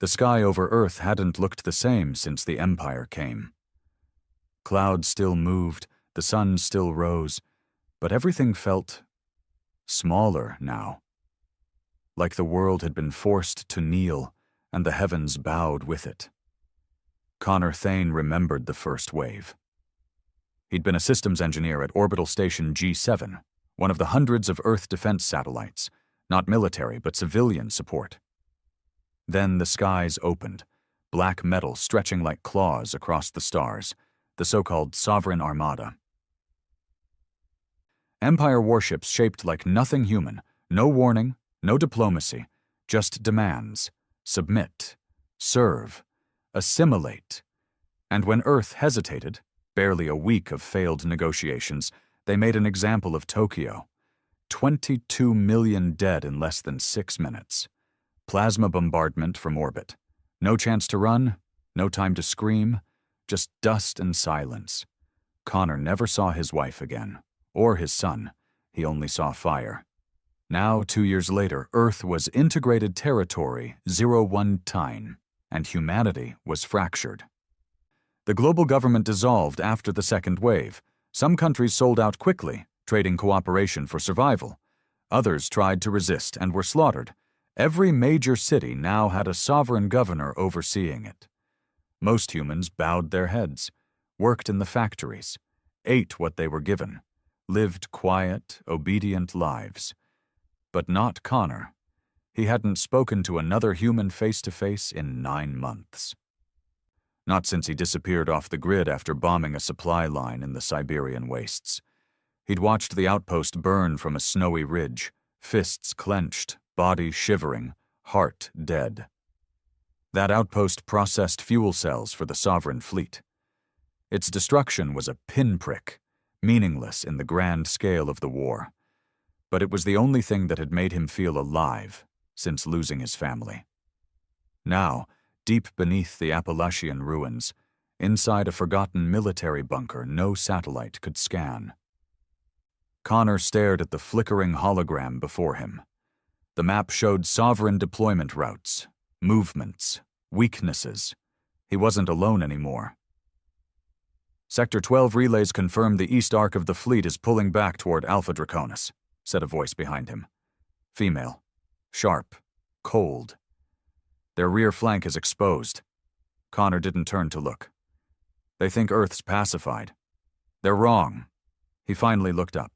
The sky over Earth hadn't looked the same since the Empire came. Clouds still moved, the sun still rose, but everything felt smaller now. Like the world had been forced to kneel, and the heavens bowed with it. Connor Thane remembered the first wave. He'd been a systems engineer at Orbital Station G7, one of the hundreds of Earth defense satellites, not military but civilian support. Then the skies opened, black metal stretching like claws across the stars, the so-called Sovereign Armada. Empire warships shaped like nothing human, no warning, no diplomacy, just demands: submit, serve, assimilate. And when Earth hesitated, barely a week of failed negotiations, they made an example of Tokyo. 22 million dead in less than 6 minutes. Plasma bombardment from orbit. No chance to run, no time to scream, just dust and silence. Connor never saw his wife again, or his son. He only saw fire. Now, 2 years later, Earth was integrated territory 01 Tyne, and humanity was fractured. The global government dissolved after the second wave. Some countries sold out quickly, trading cooperation for survival. Others tried to resist and were slaughtered. Every major city now had a sovereign governor overseeing it. Most humans bowed their heads, worked in the factories, ate what they were given, lived quiet, obedient lives. But not Connor. He hadn't spoken to another human face-to-face in 9 months. Not since he disappeared off the grid after bombing a supply line in the Siberian wastes. He'd watched the outpost burn from a snowy ridge, fists clenched, body shivering, heart dead. That outpost processed fuel cells for the Sovereign fleet. Its destruction was a pinprick, meaningless in the grand scale of the war. But it was the only thing that had made him feel alive since losing his family. Now, deep beneath the Appalachian ruins, inside a forgotten military bunker no satellite could scan. Connor stared at the flickering hologram before him. The map showed sovereign deployment routes, movements, weaknesses. He wasn't alone anymore. Sector 12 relays confirm the east arc of the fleet is pulling back toward Alpha Draconis, said a voice behind him. Female. Sharp. Cold. Their rear flank is exposed. Connor didn't turn to look. They think Earth's pacified. They're wrong. He finally looked up.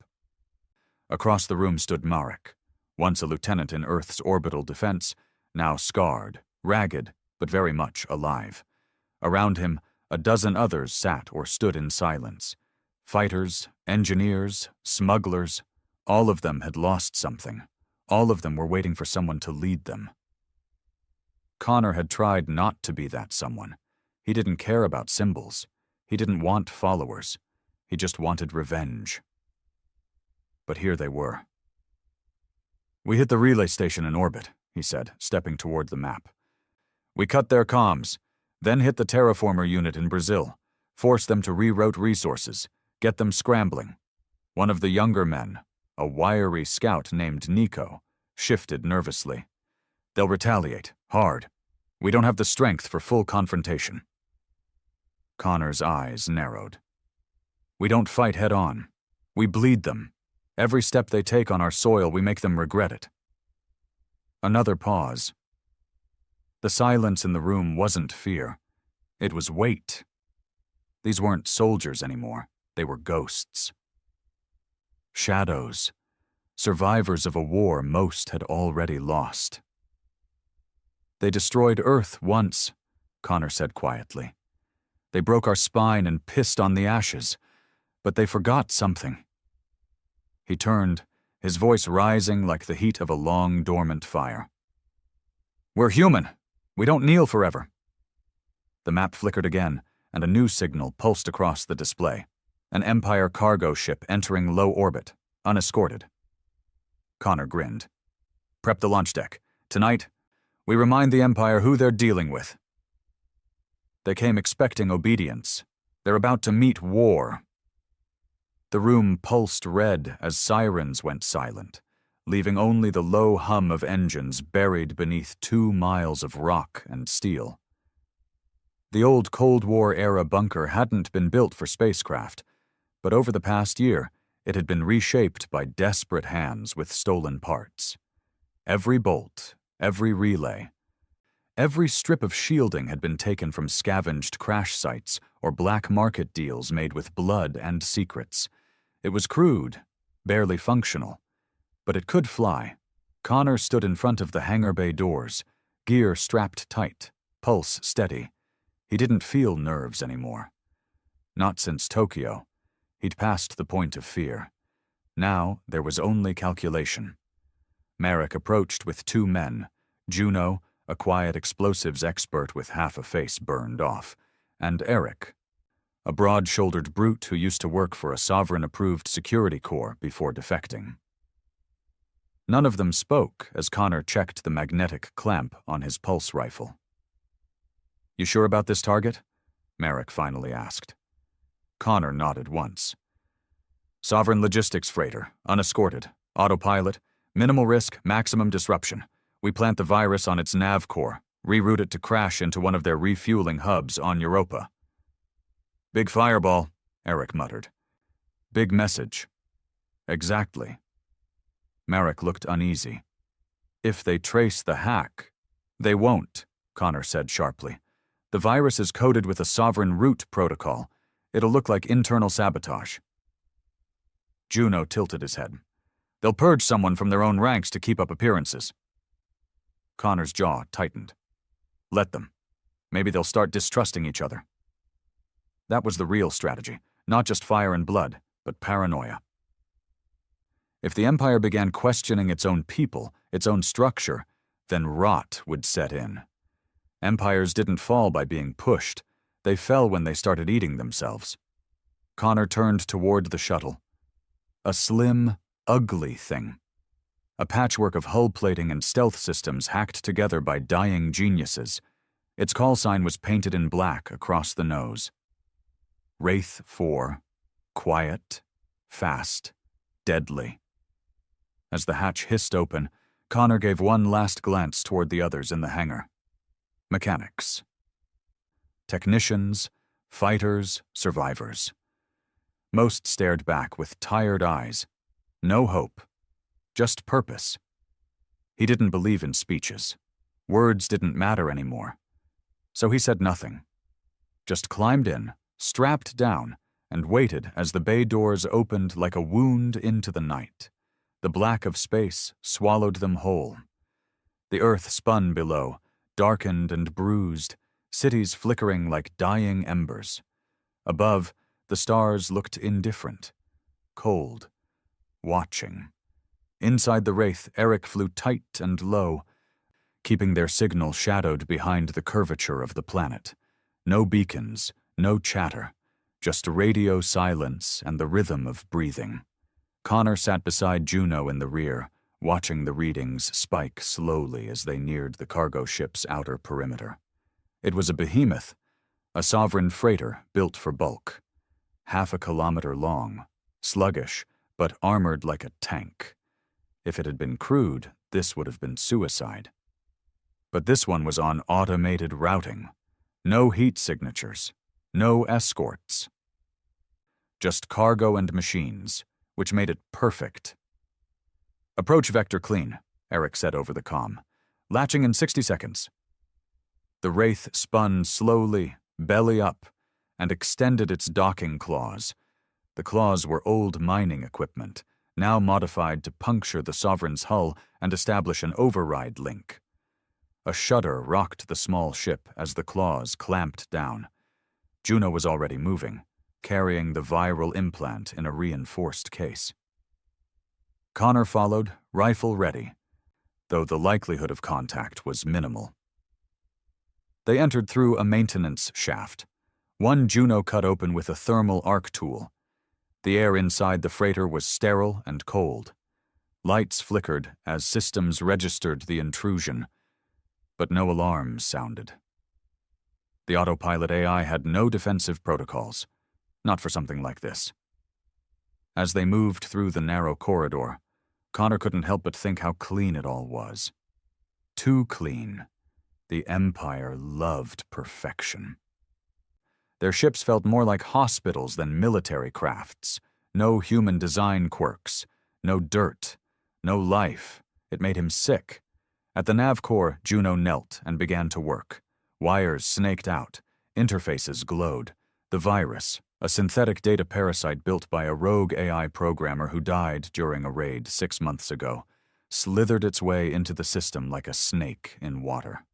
Across the room stood Marek, once a lieutenant in Earth's orbital defense, now scarred, ragged, but very much alive. Around him, a dozen others sat or stood in silence. Fighters, engineers, smugglers, all of them had lost something. All of them were waiting for someone to lead them. Connor had tried not to be that someone. He didn't care about symbols. He didn't want followers. He just wanted revenge. But here they were. We hit the relay station in orbit, he said, stepping toward the map. We cut their comms, then hit the terraformer unit in Brazil, forced them to reroute resources, get them scrambling. One of the younger men, a wiry scout named Nico, shifted nervously. They'll retaliate, hard. We don't have the strength for full confrontation. Connor's eyes narrowed. We don't fight head-on. We bleed them. Every step they take on our soil, we make them regret it. Another pause. The silence in the room wasn't fear. It was weight. These weren't soldiers anymore. They were ghosts. Shadows. Survivors of a war most had already lost. They destroyed Earth once, Connor said quietly. They broke our spine and pissed on the ashes, but they forgot something. He turned, his voice rising like the heat of a long, dormant fire. We're human. We don't kneel forever. The map flickered again, and a new signal pulsed across the display. An Empire cargo ship entering low orbit, unescorted. Connor grinned. Prep the launch deck. Tonight, we remind the Empire who they're dealing with. They came expecting obedience. They're about to meet war. The room pulsed red as sirens went silent. leaving only the low hum of engines buried beneath 2 miles of rock and steel. The old Cold War-era bunker hadn't been built for spacecraft, but over the past year, it had been reshaped by desperate hands with stolen parts. Every bolt, every relay, every strip of shielding had been taken from scavenged crash sites or black market deals made with blood and secrets. It was crude, barely functional, but it could fly. Connor stood in front of the hangar bay doors, gear strapped tight, pulse steady. He didn't feel nerves anymore. Not since Tokyo. He'd passed the point of fear. Now there was only calculation. Merrick approached with 2 men, Juno, a quiet explosives expert with half a face burned off, and Eric, a broad-shouldered brute who used to work for a sovereign-approved security corps before defecting. None of them spoke as Connor checked the magnetic clamp on his pulse rifle. "You sure about this target?" Merrick finally asked. Connor nodded once. "Sovereign logistics freighter, unescorted, autopilot, minimal risk, maximum disruption. We plant the virus on its nav core, reroute it to crash into one of their refueling hubs on Europa." "Big fireball," Eric muttered. "Big message." "Exactly." Merrick looked uneasy. "If they trace the hack—" "They won't," Connor said sharply. "The virus is coded with a sovereign root protocol. It'll look like internal sabotage." Juno tilted his head. "They'll purge someone from their own ranks to keep up appearances." Connor's jaw tightened. "Let them. Maybe they'll start distrusting each other." That was the real strategy, not just fire and blood, but paranoia. If the Empire began questioning its own people, its own structure, then rot would set in. Empires didn't fall by being pushed. They fell when they started eating themselves. Connor turned toward the shuttle. A slim, ugly thing. A patchwork of hull plating and stealth systems hacked together by dying geniuses. Its call sign was painted in black across the nose. Wraith 4. Quiet, fast, deadly. As the hatch hissed open, Connor gave one last glance toward the others in the hangar. Mechanics. Technicians, fighters, survivors. Most stared back with tired eyes. No hope. Just purpose. He didn't believe in speeches. Words didn't matter anymore. So he said nothing. Just climbed in, strapped down, and waited as the bay doors opened like a wound into the night. The black of space swallowed them whole. The earth spun below, darkened and bruised, cities flickering like dying embers. Above, the stars looked indifferent, cold, watching. Inside the Wraith, Eric flew tight and low, keeping their signal shadowed behind the curvature of the planet. No beacons, no chatter, just radio silence and the rhythm of breathing. Connor sat beside Juno in the rear, watching the readings spike slowly as they neared the cargo ship's outer perimeter. It was a behemoth, a sovereign freighter built for bulk. 1/2 kilometer long, sluggish, but armored like a tank. If it had been crewed, this would have been suicide. But this one was on automated routing. No heat signatures, no escorts. Just cargo and machines, which made it perfect. "Approach vector clean," Eric said over the comm. "Latching in 60 seconds." The Wraith spun slowly, belly up, and extended its docking claws. The claws were old mining equipment, now modified to puncture the Sovereign's hull and establish an override link. A shudder rocked the small ship as the claws clamped down. Juno was already moving, carrying the viral implant in a reinforced case. Connor followed, rifle ready, though the likelihood of contact was minimal. They entered through a maintenance shaft. One Juno cut open with a thermal arc tool. The air inside the freighter was sterile and cold. Lights flickered as systems registered the intrusion, but no alarms sounded. The autopilot AI had no defensive protocols, not for something like this. As they moved through the narrow corridor, Connor couldn't help but think how clean it all was. Too clean. The Empire loved perfection. Their ships felt more like hospitals than military crafts. No human design quirks. No dirt. No life. It made him sick. At the nav core, Juno knelt and began to work. Wires snaked out. Interfaces glowed. The virus, a synthetic data parasite built by a rogue AI programmer who died during a raid 6 months ago, slithered its way into the system like a snake in water.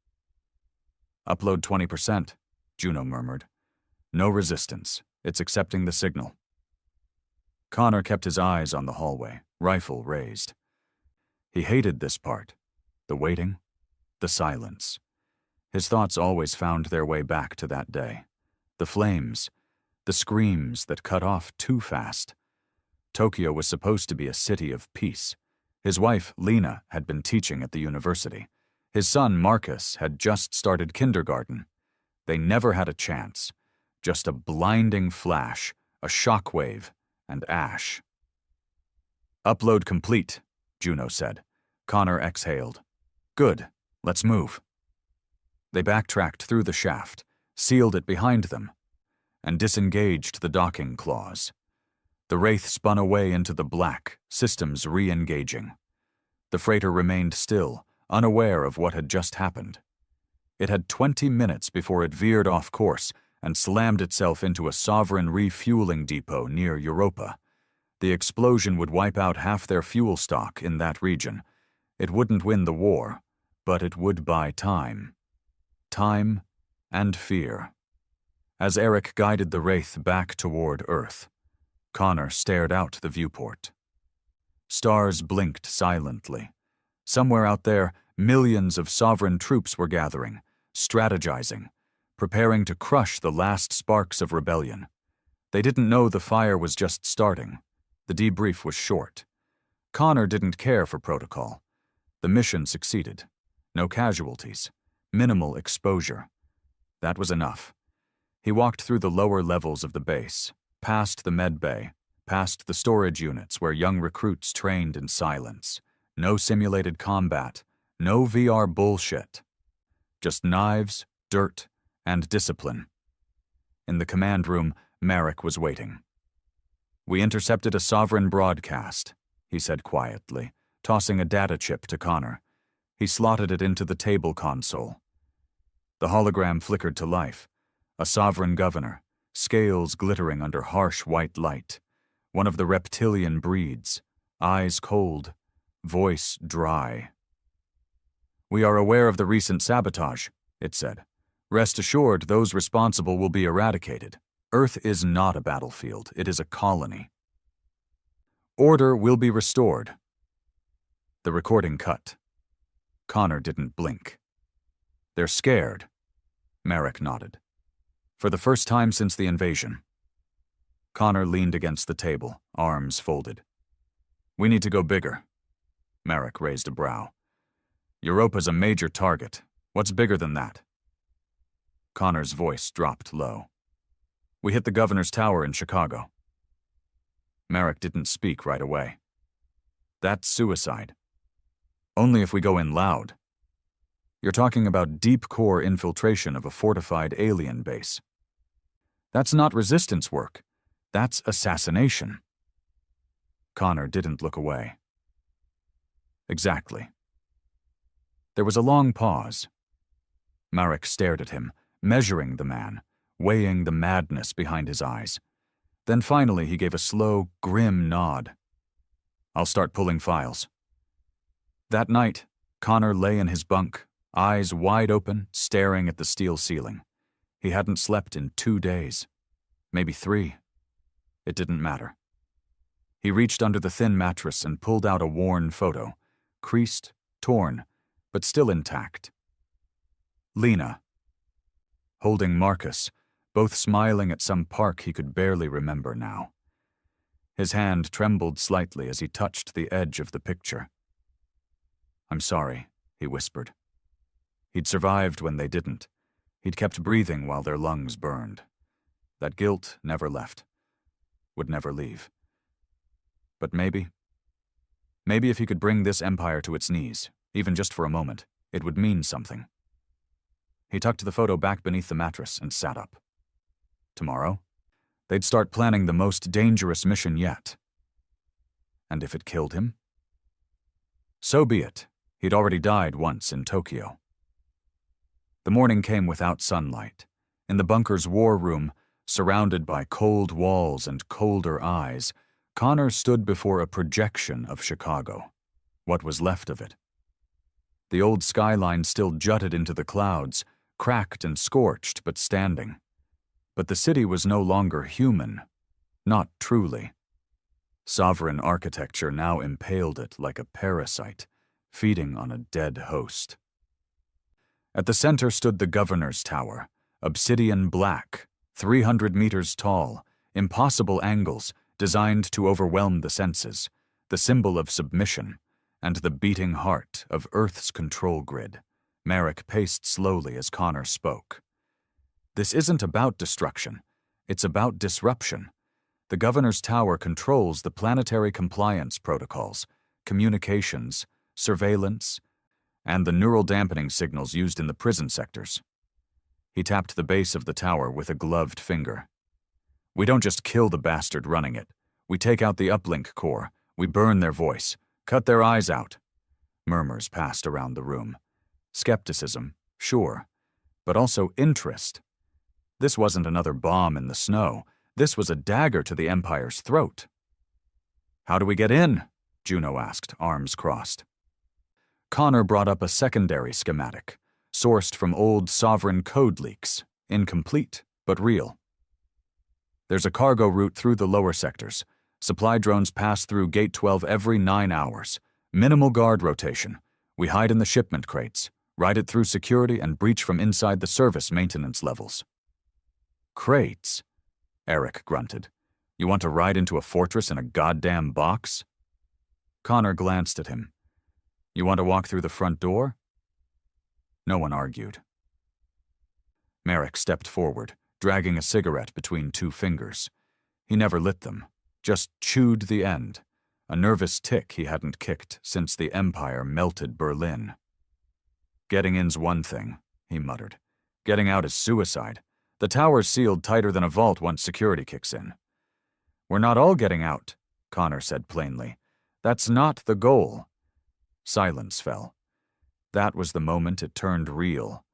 "Upload 20%, Juno murmured. "No resistance. It's accepting the signal." Connor kept his eyes on the hallway, rifle raised. He hated this part. The waiting, the silence. His thoughts always found their way back to that day. The flames, the screams that cut off too fast. Tokyo was supposed to be a city of peace. His wife, Lena, had been teaching at the university. His son, Marcus, had just started kindergarten. They never had a chance. Just a blinding flash, a shockwave, and ash. "Upload complete," Juno said. Connor exhaled. "Good. Let's move." They backtracked through the shaft, sealed it behind them, and disengaged the docking claws. The Wraith spun away into the black, systems re-engaging. The freighter remained still, unaware of what had just happened. It had 20 minutes before it veered off course and slammed itself into a sovereign refueling depot near Europa. The explosion would wipe out half their fuel stock in that region. It wouldn't win the war, but it would buy time. Time and fear. As Eric guided the Wraith back toward Earth, Connor stared out the viewport. Stars blinked silently. Somewhere out there, millions of sovereign troops were gathering, strategizing, preparing to crush the last sparks of rebellion. They didn't know the fire was just starting. The debrief was short. Connor didn't care for protocol. The mission succeeded. No casualties. Minimal exposure. That was enough. He walked through the lower levels of the base, past the med bay, past the storage units where young recruits trained in silence. No simulated combat. No VR bullshit. Just knives, dirt, and discipline. In the command room, Marek was waiting. "We intercepted a sovereign broadcast," he said quietly, tossing a data chip to Connor. He slotted it into the table console. The hologram flickered to life. A sovereign governor, scales glittering under harsh white light. One of the reptilian breeds, eyes cold, voice dry. "We are aware of the recent sabotage," it said. "Rest assured, those responsible will be eradicated. Earth is not a battlefield, it is a colony. Order will be restored." The recording cut. Connor didn't blink. "They're scared," Marek nodded. "For the first time since the invasion." Connor leaned against the table, arms folded. "We need to go bigger." Marek raised a brow. "Europa's a major target. What's bigger than that?" Connor's voice dropped low. "We hit the governor's tower in Chicago." Marek didn't speak right away. "That's suicide. Only if we go in loud. You're talking about deep core infiltration of a fortified alien base. That's not resistance work. That's assassination." Connor didn't look away. "Exactly." There was a long pause. Marek stared at him, measuring the man, weighing the madness behind his eyes. Then finally he gave a slow, grim nod. "I'll start pulling files." That night, Connor lay in his bunk, eyes wide open, staring at the steel ceiling. He hadn't slept in 2 days. Maybe 3. It didn't matter. He reached under the thin mattress and pulled out a worn photo, creased, torn, but still intact. Lena, holding Marcus, both smiling at some park he could barely remember now. His hand trembled slightly as he touched the edge of the picture. "I'm sorry," he whispered. He'd survived when they didn't. He'd kept breathing while their lungs burned. That guilt never left. Would never leave. But maybe Maybe if he could bring this empire to its knees, even just for a moment, it would mean something. He tucked the photo back beneath the mattress and sat up. Tomorrow, they'd start planning the most dangerous mission yet. And if it killed him? So be it. He'd already died once in Tokyo. The morning came without sunlight. In the bunker's war room, surrounded by cold walls and colder eyes, Connor stood before a projection of Chicago. What was left of it? The old skyline still jutted into the clouds, cracked and scorched but standing. But the city was no longer human. Not truly. Sovereign architecture now impaled it like a parasite, feeding on a dead host. At the center stood the governor's tower, obsidian black, 300 meters tall, impossible angles, designed to overwhelm the senses, the symbol of submission, and the beating heart of Earth's control grid. Merrick paced slowly as Connor spoke. This isn't about destruction. It's about disruption. The governor's tower controls the planetary compliance protocols, communications, surveillance, and the neural dampening signals used in the prison sectors. He tapped the base of the tower with a gloved finger. We don't just kill the bastard running it. We take out the uplink core. We burn their voice. Cut their eyes out. Murmurs passed around the room. Skepticism, sure, but also interest. This wasn't another bomb in the snow. This was a dagger to the Empire's throat. How do we get in? Juno asked, arms crossed. Connor brought up a secondary schematic, sourced from old sovereign code leaks, incomplete, but real. There's a cargo route through the lower sectors. Supply drones pass through Gate 12 every 9 hours. Minimal guard rotation. We hide in the shipment crates, ride it through security, and breach from inside the service maintenance levels. Crates? Eric grunted. You want to ride into a fortress in a goddamn box? Connor glanced at him. You want to walk through the front door? No one argued. Merrick stepped forward, dragging a cigarette between 2 fingers. He never lit them, just chewed the end, a nervous tick he hadn't kicked since the Empire melted Berlin. Getting in's one thing, he muttered. Getting out is suicide. The tower's sealed tighter than a vault once security kicks in. We're not all getting out, Connor said plainly. That's not the goal. Silence fell. That was the moment it turned real.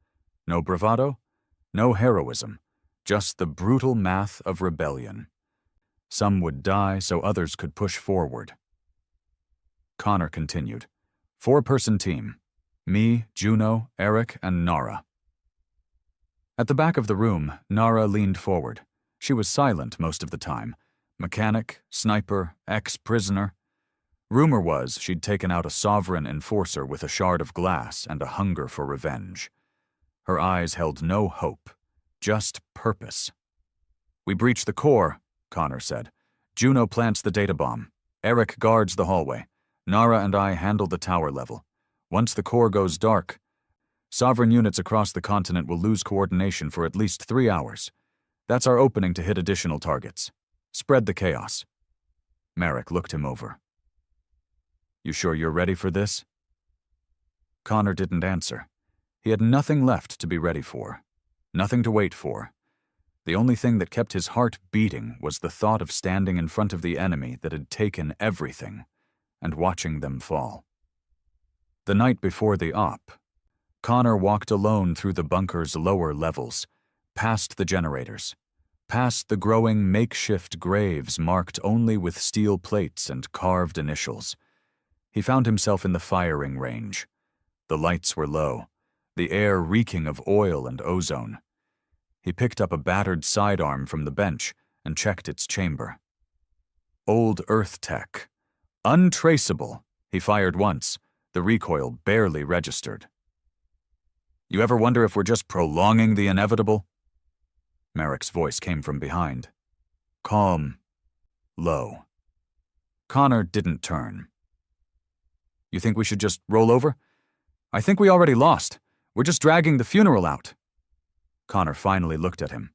No bravado, no heroism, just the brutal math of rebellion. Some would die so others could push forward. Connor continued. 4-person team. Me, Juno, Eric, and Nara. At the back of the room, Nara leaned forward. She was silent most of the time. Mechanic, sniper, ex-prisoner. Rumor was she'd taken out a sovereign enforcer with a shard of glass and a hunger for revenge. Her eyes held no hope, just purpose. We breach the core, Connor said. Juno plants the data bomb. Eric guards the hallway. Nara and I handle the tower level. Once the core goes dark, sovereign units across the continent will lose coordination for at least 3 hours. That's our opening to hit additional targets. Spread the chaos. Merrick looked him over. You sure you're ready for this? Connor didn't answer. He had nothing left to be ready for. Nothing to wait for. The only thing that kept his heart beating was the thought of standing in front of the enemy that had taken everything, and watching them fall. The night before the op, Connor walked alone through the bunker's lower levels, past the generators, past the growing makeshift graves marked only with steel plates and carved initials. He found himself in the firing range. The lights were low, the air reeking of oil and ozone. He picked up a battered sidearm from the bench and checked its chamber. Old Earth tech. Untraceable. He fired once. The recoil barely registered. You ever wonder if we're just prolonging the inevitable? Merrick's voice came from behind. Calm. Low. Connor didn't turn. You think we should just roll over? I think we already lost. We're just dragging the funeral out. Connor finally looked at him.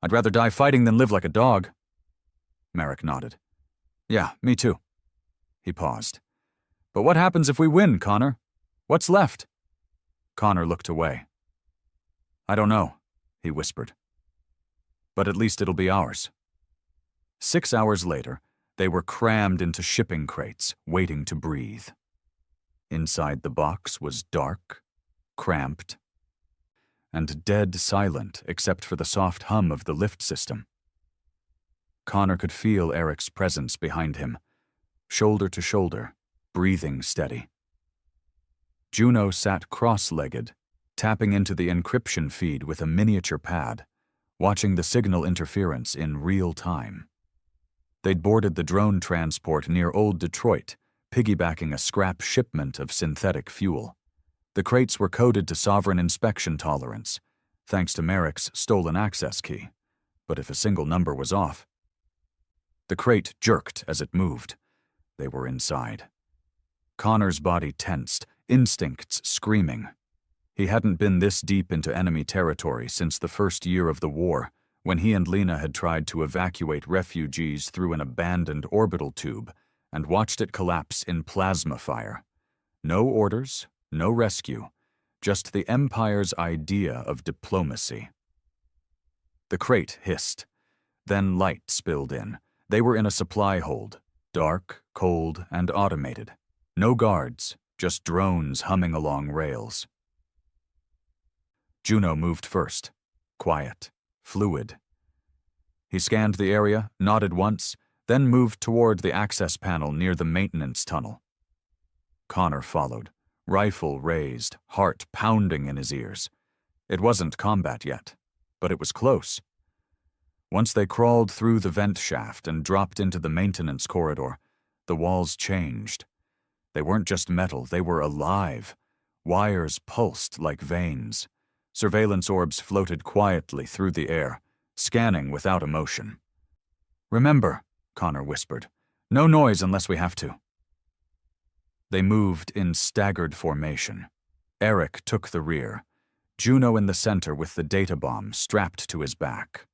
I'd rather die fighting than live like a dog. Merrick nodded. Yeah, me too. He paused. But what happens if we win, Connor? What's left? Connor looked away. I don't know, he whispered. But at least it'll be ours. 6 hours later, they were crammed into shipping crates, waiting to breathe. Inside the box was dark, cramped, and dead silent except for the soft hum of the lift system. Connor could feel Eric's presence behind him, shoulder to shoulder, breathing steady. Juno sat cross-legged, tapping into the encryption feed with a miniature pad, watching the signal interference in real time. They'd boarded the drone transport near Old Detroit, piggybacking a scrap shipment of synthetic fuel. The crates were coded to sovereign inspection tolerance, thanks to Merrick's stolen access key. But if a single number was off... The crate jerked as it moved. They were inside. Connor's body tensed, instincts screaming. He hadn't been this deep into enemy territory since the first year of the war, when he and Lena had tried to evacuate refugees through an abandoned orbital tube and watched it collapse in plasma fire. No orders, no rescue, just the Empire's idea of diplomacy. The crate hissed. Then light spilled in. They were in a supply hold, dark, cold, and automated. No guards, just drones humming along rails. Juno moved first, quiet, fluid. He scanned the area, nodded once, then moved toward the access panel near the maintenance tunnel. Connor followed, rifle raised, heart pounding in his ears. It wasn't combat yet, but it was close. Once they crawled through the vent shaft and dropped into the maintenance corridor, the walls changed. They weren't just metal, they were alive. Wires pulsed like veins. Surveillance orbs floated quietly through the air, scanning without emotion. "Remember," Connor whispered, "no noise unless we have to." They moved in staggered formation. Eric took the rear, Juno in the center with the data bomb strapped to his back.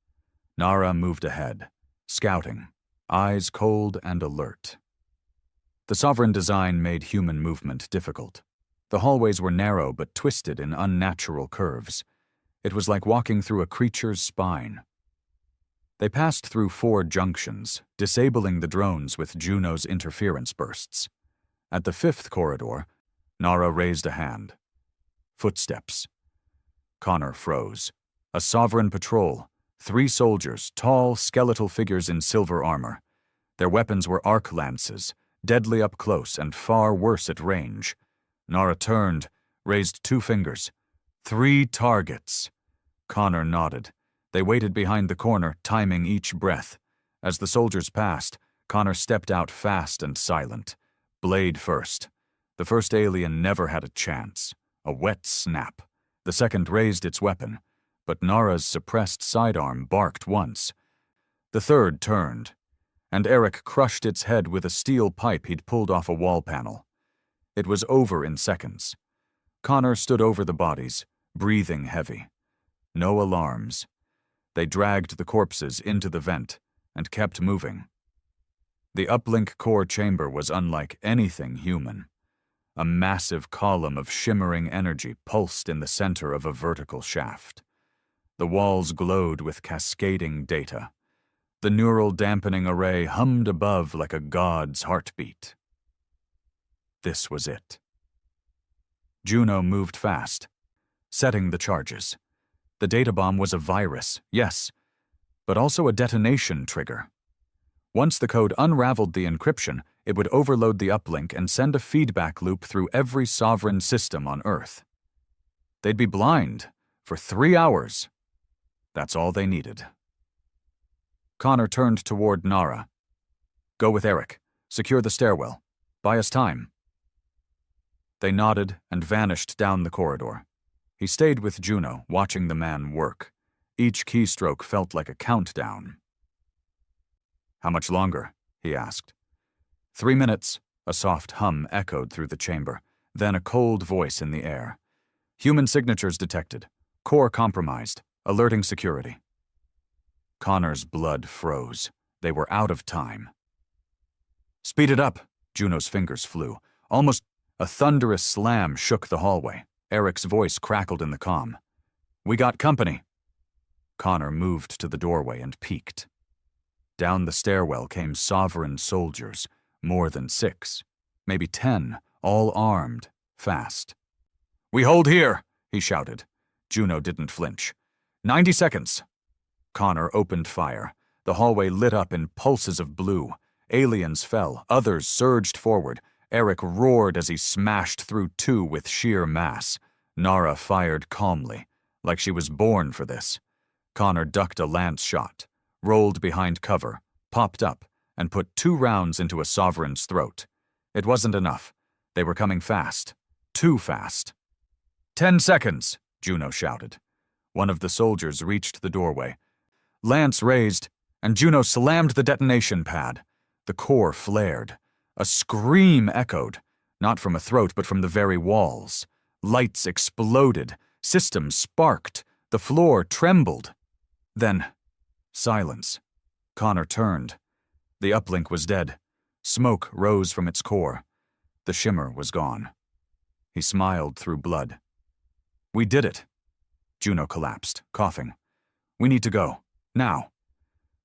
Nara moved ahead, scouting, eyes cold and alert. The sovereign design made human movement difficult. The hallways were narrow but twisted in unnatural curves. It was like walking through a creature's spine. They passed through 4 junctions, disabling the drones with Juno's interference bursts. At the 5th corridor, Nara raised a hand. Footsteps. Connor froze. A sovereign patrol. 3 soldiers, tall, skeletal figures in silver armor. Their weapons were arc lances, deadly up close and far worse at range. Nara turned, raised 2 fingers. 3 targets. Connor nodded. They waited behind the corner, timing each breath. As the soldiers passed, Connor stepped out fast and silent. Blade first. The first alien never had a chance. A wet snap. The second raised its weapon, but Nara's suppressed sidearm barked once. The third turned, and Eric crushed its head with a steel pipe he'd pulled off a wall panel. It was over in seconds. Connor stood over the bodies, breathing heavy. No alarms. They dragged the corpses into the vent and kept moving. The uplink core chamber was unlike anything human. A massive column of shimmering energy pulsed in the center of a vertical shaft. The walls glowed with cascading data. The neural dampening array hummed above like a god's heartbeat. This was it. Juno moved fast, setting the charges. The data bomb was a virus, yes, but also a detonation trigger. Once the code unraveled the encryption, it would overload the uplink and send a feedback loop through every sovereign system on Earth. They'd be blind for 3 hours. That's all they needed. Connor turned toward Nara. "Go with Eric. Secure the stairwell. Buy us time." They nodded and vanished down the corridor. He stayed with Juno, watching the man work. Each keystroke felt like a countdown. "How much longer?" he asked. 3 minutes, a soft hum echoed through the chamber, then a cold voice in the air. "Human signatures detected. Core compromised. Alerting security." Connor's blood froze. They were out of time. "Speed it up," Juno's fingers flew. Almost a thunderous slam shook the hallway. Eric's voice crackled in the comm. "We got company." Connor moved to the doorway and peeked. Down the stairwell came sovereign soldiers, more than 6, maybe 10, all armed, fast. "We hold here," he shouted. Juno didn't flinch. 90 seconds. Connor opened fire. The hallway lit up in pulses of blue. Aliens fell, others surged forward. Eric roared as he smashed through 2 with sheer mass. Nara fired calmly, like she was born for this. Connor ducked a lance shot, rolled behind cover, popped up, and put 2 rounds into a sovereign's throat. It wasn't enough. They were coming fast. Too fast. 10 seconds, Juno shouted. One of the soldiers reached the doorway. Lance raised, and Juno slammed the detonation pad. The core flared. A scream echoed, not from a throat but from the very walls. Lights exploded. Systems sparked. The floor trembled. Then, silence. Connor turned. The uplink was dead. Smoke rose from its core. The shimmer was gone. He smiled through blood. "We did it." Juno collapsed, coughing. "We need to go. Now."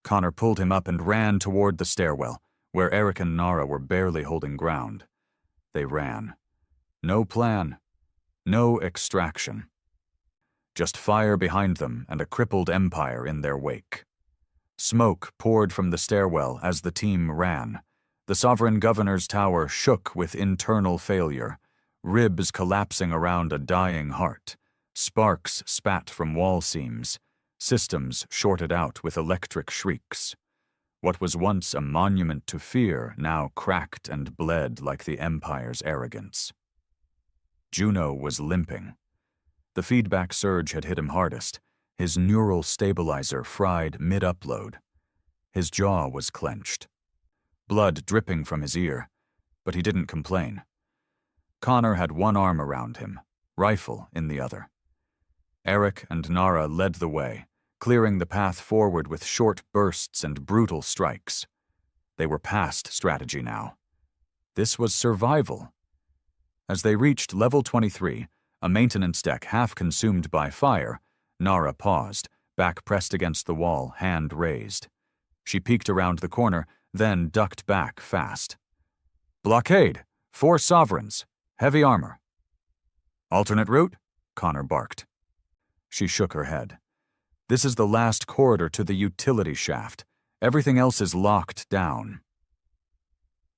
Connor pulled him up and ran toward the stairwell, where Eric and Nara were barely holding ground. They ran. No plan. No extraction. Just fire behind them and a crippled empire in their wake. Smoke poured from the stairwell as the team ran. The Sovereign Governor's tower shook with internal failure, ribs collapsing around a dying heart. Sparks spat from wall seams. Systems shorted out with electric shrieks. What was once a monument to fear now cracked and bled like the Empire's arrogance. Juno was limping. The feedback surge had hit him hardest, his neural stabilizer fried mid-upload. His jaw was clenched. Blood dripping from his ear, but he didn't complain. Connor had one arm around him, rifle in the other. Eric and Nara led the way, clearing the path forward with short bursts and brutal strikes. They were past strategy now. This was survival. As they reached level 23, a maintenance deck half consumed by fire, Nara paused, back pressed against the wall, hand raised. She peeked around the corner, then ducked back fast. "Blockade! 4 sovereigns! Heavy armor!" "Alternate route?" Connor barked. She shook her head. "This is the last corridor to the utility shaft. Everything else is locked down."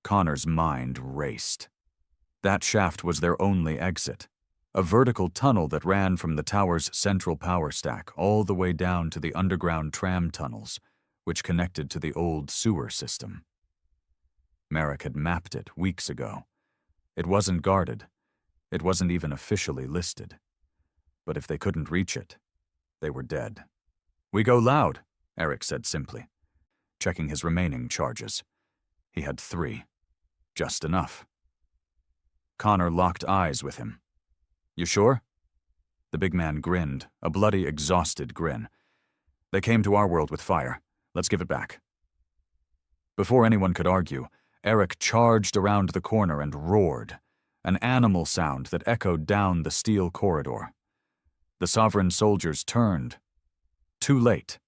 Connor's mind raced. That shaft was their only exit. A vertical tunnel that ran from the tower's central power stack all the way down to the underground tram tunnels, which connected to the old sewer system. Merrick had mapped it weeks ago. It wasn't guarded. It wasn't even officially listed. But if they couldn't reach it, they were dead. "We go loud," Eric said simply, checking his remaining charges. He had 3. Just enough. Connor locked eyes with him. "You sure?" The big man grinned, a bloody, exhausted grin. "They came to our world with fire. Let's give it back." Before anyone could argue, Eric charged around the corner and roared, an animal sound that echoed down the steel corridor. The Sovereign soldiers turned. Too late.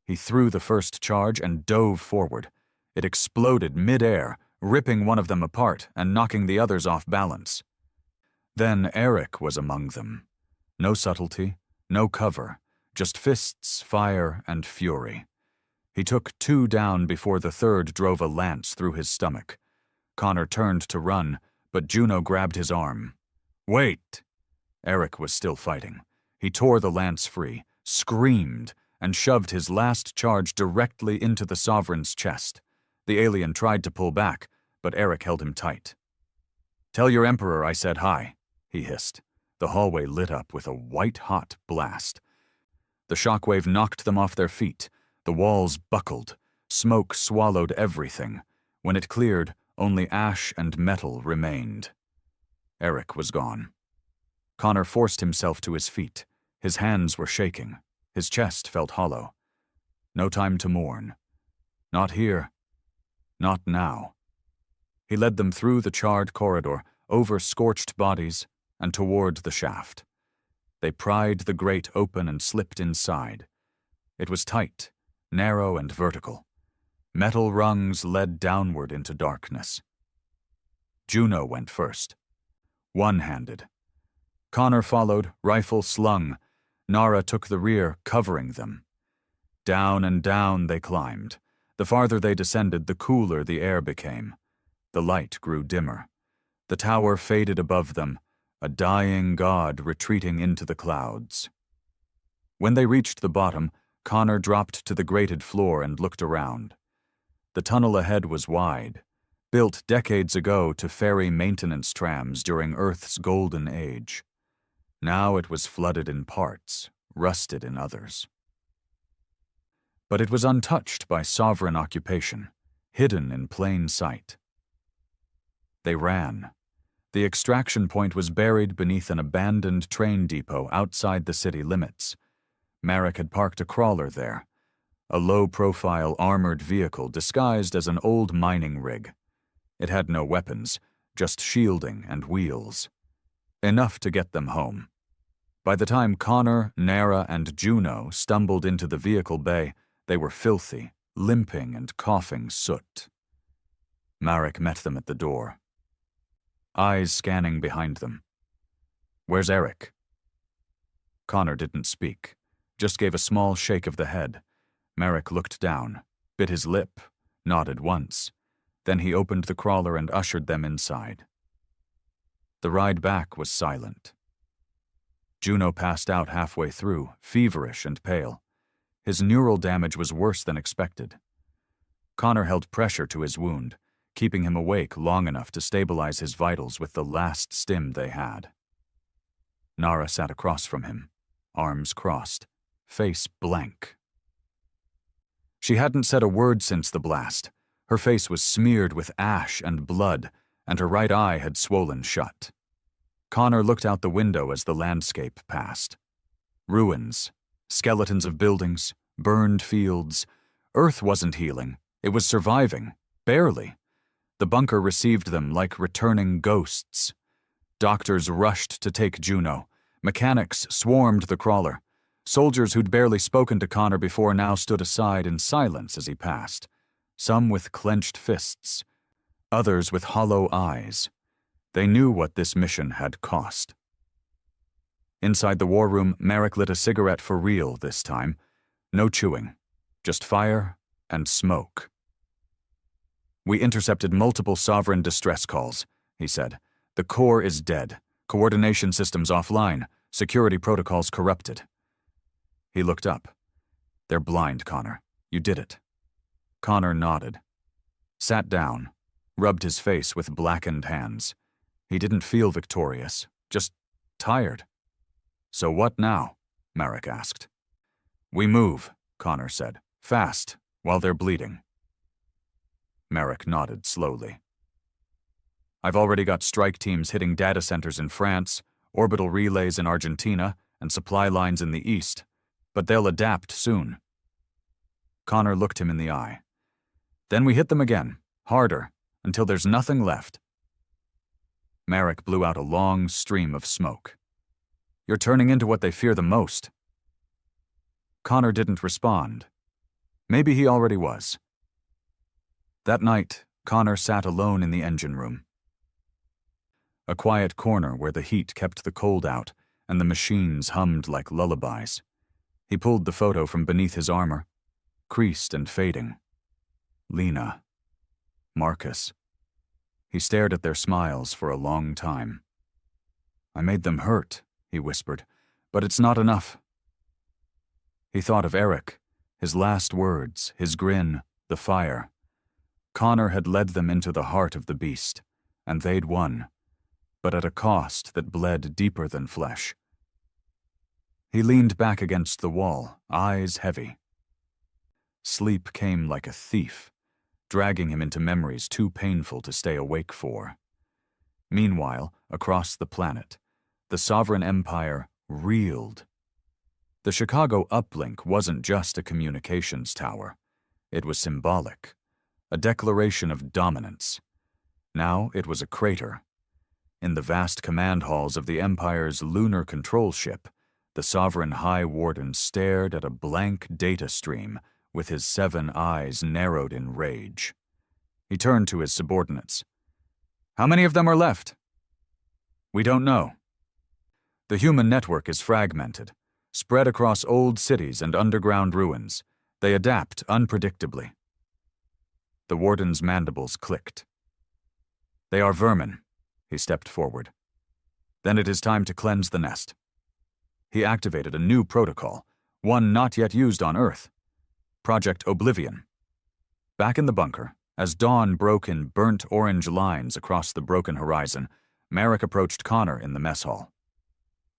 He threw the first charge and dove forward. It exploded mid-air, ripping one of them apart and knocking the others off balance. Then Eric was among them. No subtlety, no cover, just fists, fire, and fury. He took 2 down before the third drove a lance through his stomach. Connor turned to run, but Juno grabbed his arm. "Wait!" Eric was still fighting. He tore the lance free, screamed, and shoved his last charge directly into the Sovereign's chest. The alien tried to pull back, but Eric held him tight. "Tell your Emperor I said hi," he hissed. The hallway lit up with a white-hot blast. The shockwave knocked them off their feet. The walls buckled. Smoke swallowed everything. When it cleared, only ash and metal remained. Eric was gone. Connor forced himself to his feet. His hands were shaking. His chest felt hollow. No time to mourn. Not here. Not now. He led them through the charred corridor, over scorched bodies, and toward the shaft. They pried the grate open and slipped inside. It was tight, narrow, and vertical. Metal rungs led downward into darkness. Juno went first, one-handed. Connor followed, rifle slung. Nara took the rear, covering them. Down and down they climbed. The farther they descended, the cooler the air became. The light grew dimmer. The tower faded above them, a dying god retreating into the clouds. When they reached the bottom, Connor dropped to the grated floor and looked around. The tunnel ahead was wide, built decades ago to ferry maintenance trams during Earth's golden age. Now it was flooded in parts, rusted in others. But it was untouched by sovereign occupation, hidden in plain sight. They ran. The extraction point was buried beneath an abandoned train depot outside the city limits. Marek had parked a crawler there, a low-profile armored vehicle disguised as an old mining rig. It had no weapons, just shielding and wheels. Enough to get them home. By the time Connor, Nara, and Juno stumbled into the vehicle bay, they were filthy, limping and coughing soot. Marek met them at the door, eyes scanning behind them. "Where's Eric?" Connor didn't speak, just gave a small shake of the head. Marek looked down, bit his lip, nodded once. Then he opened the crawler and ushered them inside. The ride back was silent. Juno passed out halfway through, feverish and pale. His neural damage was worse than expected. Connor held pressure to his wound, keeping him awake long enough to stabilize his vitals with the last stim they had. Nara sat across from him, arms crossed, face blank. She hadn't said a word since the blast. Her face was smeared with ash and blood, and her right eye had swollen shut. Connor looked out the window as the landscape passed. Ruins, skeletons of buildings, burned fields. Earth wasn't healing. It was surviving, barely. The bunker received them like returning ghosts. Doctors rushed to take Juno. Mechanics swarmed the crawler. Soldiers who'd barely spoken to Connor before now stood aside in silence as he passed, some with clenched fists, others with hollow eyes. They knew what this mission had cost. Inside the war room, Marek lit a cigarette for real this time. No chewing, just fire and smoke. "We intercepted multiple sovereign distress calls," he said. "The core is dead. Coordination systems offline. Security protocols corrupted." He looked up. "They're blind, Connor. You did it." Connor nodded, sat down, rubbed his face with blackened hands. He didn't feel victorious, just tired. "So what now?" Marek asked. "We move," Connor said. "Fast, while they're bleeding." Marek nodded slowly. "I've already got strike teams hitting data centers in France, orbital relays in Argentina, and supply lines in the east, but they'll adapt soon." Connor looked him in the eye. "Then we hit them again, harder, until there's nothing left." Marek blew out a long stream of smoke. "You're turning into what they fear the most." Connor didn't respond. Maybe he already was. That night, Connor sat alone in the engine room. A quiet corner where the heat kept the cold out and the machines hummed like lullabies. He pulled the photo from beneath his armor, creased and fading. Lena. Marcus. He stared at their smiles for a long time. "I made them hurt," he whispered, "but it's not enough." He thought of Eric, his last words, his grin, the fire. Connor had led them into the heart of the beast, and they'd won, but at a cost that bled deeper than flesh. He leaned back against the wall, eyes heavy. Sleep came like a thief, dragging him into memories too painful to stay awake for. Meanwhile, across the planet, the sovereign empire reeled. The Chicago uplink wasn't just a communications tower. It was symbolic, a declaration of dominance. Now it was a crater. In the vast command halls of the Empire's lunar control ship, the Sovereign High Warden stared at a blank data stream with his 7 eyes narrowed in rage. He turned to his subordinates. "How many of them are left?" "We don't know. The human network is fragmented, spread across old cities and underground ruins. They adapt unpredictably." The warden's mandibles clicked. "They are vermin." He stepped forward. "Then it is time to cleanse the nest." He activated a new protocol, one not yet used on Earth. Project Oblivion. Back in the bunker, as dawn broke in burnt orange lines across the broken horizon, Merrick approached Connor in the mess hall.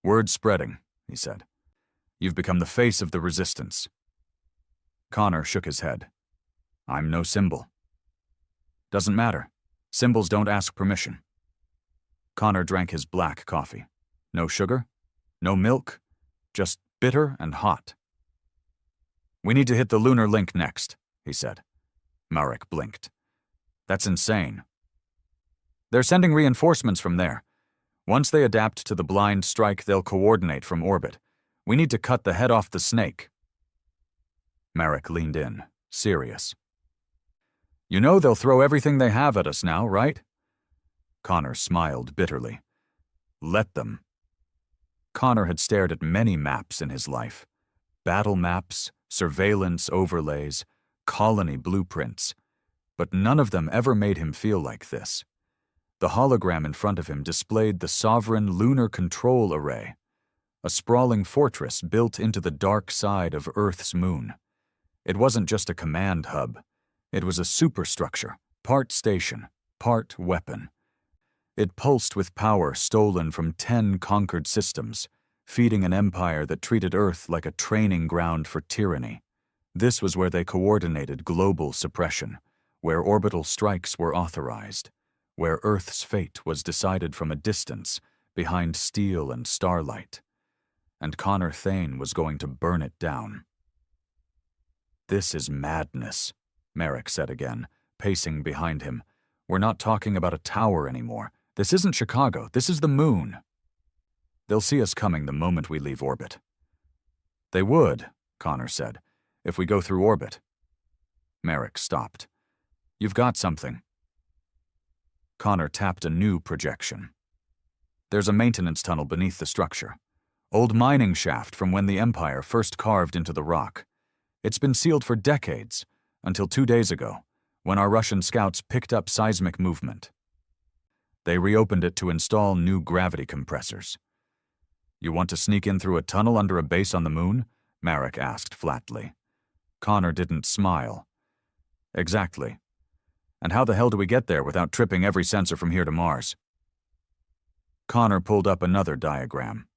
"Word's spreading," he said. "You've become the face of the resistance." Connor shook his head. "I'm no symbol." "Doesn't matter. Symbols don't ask permission." Connor drank his black coffee. No sugar, no milk, just bitter and hot. "We need to hit the lunar link next," he said. Marek blinked. "That's insane." "They're sending reinforcements from there. Once they adapt to the blind strike, they'll coordinate from orbit. We need to cut the head off the snake." Marek leaned in, serious. "You know they'll throw everything they have at us now, right?" Connor smiled bitterly. "Let them." Connor had stared at many maps in his life. Battle maps, surveillance overlays, colony blueprints. But none of them ever made him feel like this. The hologram in front of him displayed the sovereign lunar control array, a sprawling fortress built into the dark side of Earth's moon. It wasn't just a command hub. It was a superstructure, part station, part weapon. It pulsed with power stolen from 10 conquered systems, feeding an empire that treated Earth like a training ground for tyranny. This was where they coordinated global suppression, where orbital strikes were authorized, where Earth's fate was decided from a distance, behind steel and starlight. And Connor Thane was going to burn it down. "This is madness," Merrick said again, pacing behind him. "We're not talking about a tower anymore. This isn't Chicago. This is the moon. They'll see us coming the moment we leave orbit." "They would," Connor said, "if we go through orbit." Merrick stopped. "You've got something." Connor tapped a new projection. "There's a maintenance tunnel beneath the structure. Old mining shaft from when the Empire first carved into the rock. It's been sealed for decades, until 2 days ago, when our Russian scouts picked up seismic movement. They reopened it to install new gravity compressors." "You want to sneak in through a tunnel under a base on the moon?" Marek asked flatly. Connor didn't smile. "Exactly. And how the hell do we get there without tripping every sensor from here to Mars?" Connor pulled up another diagram.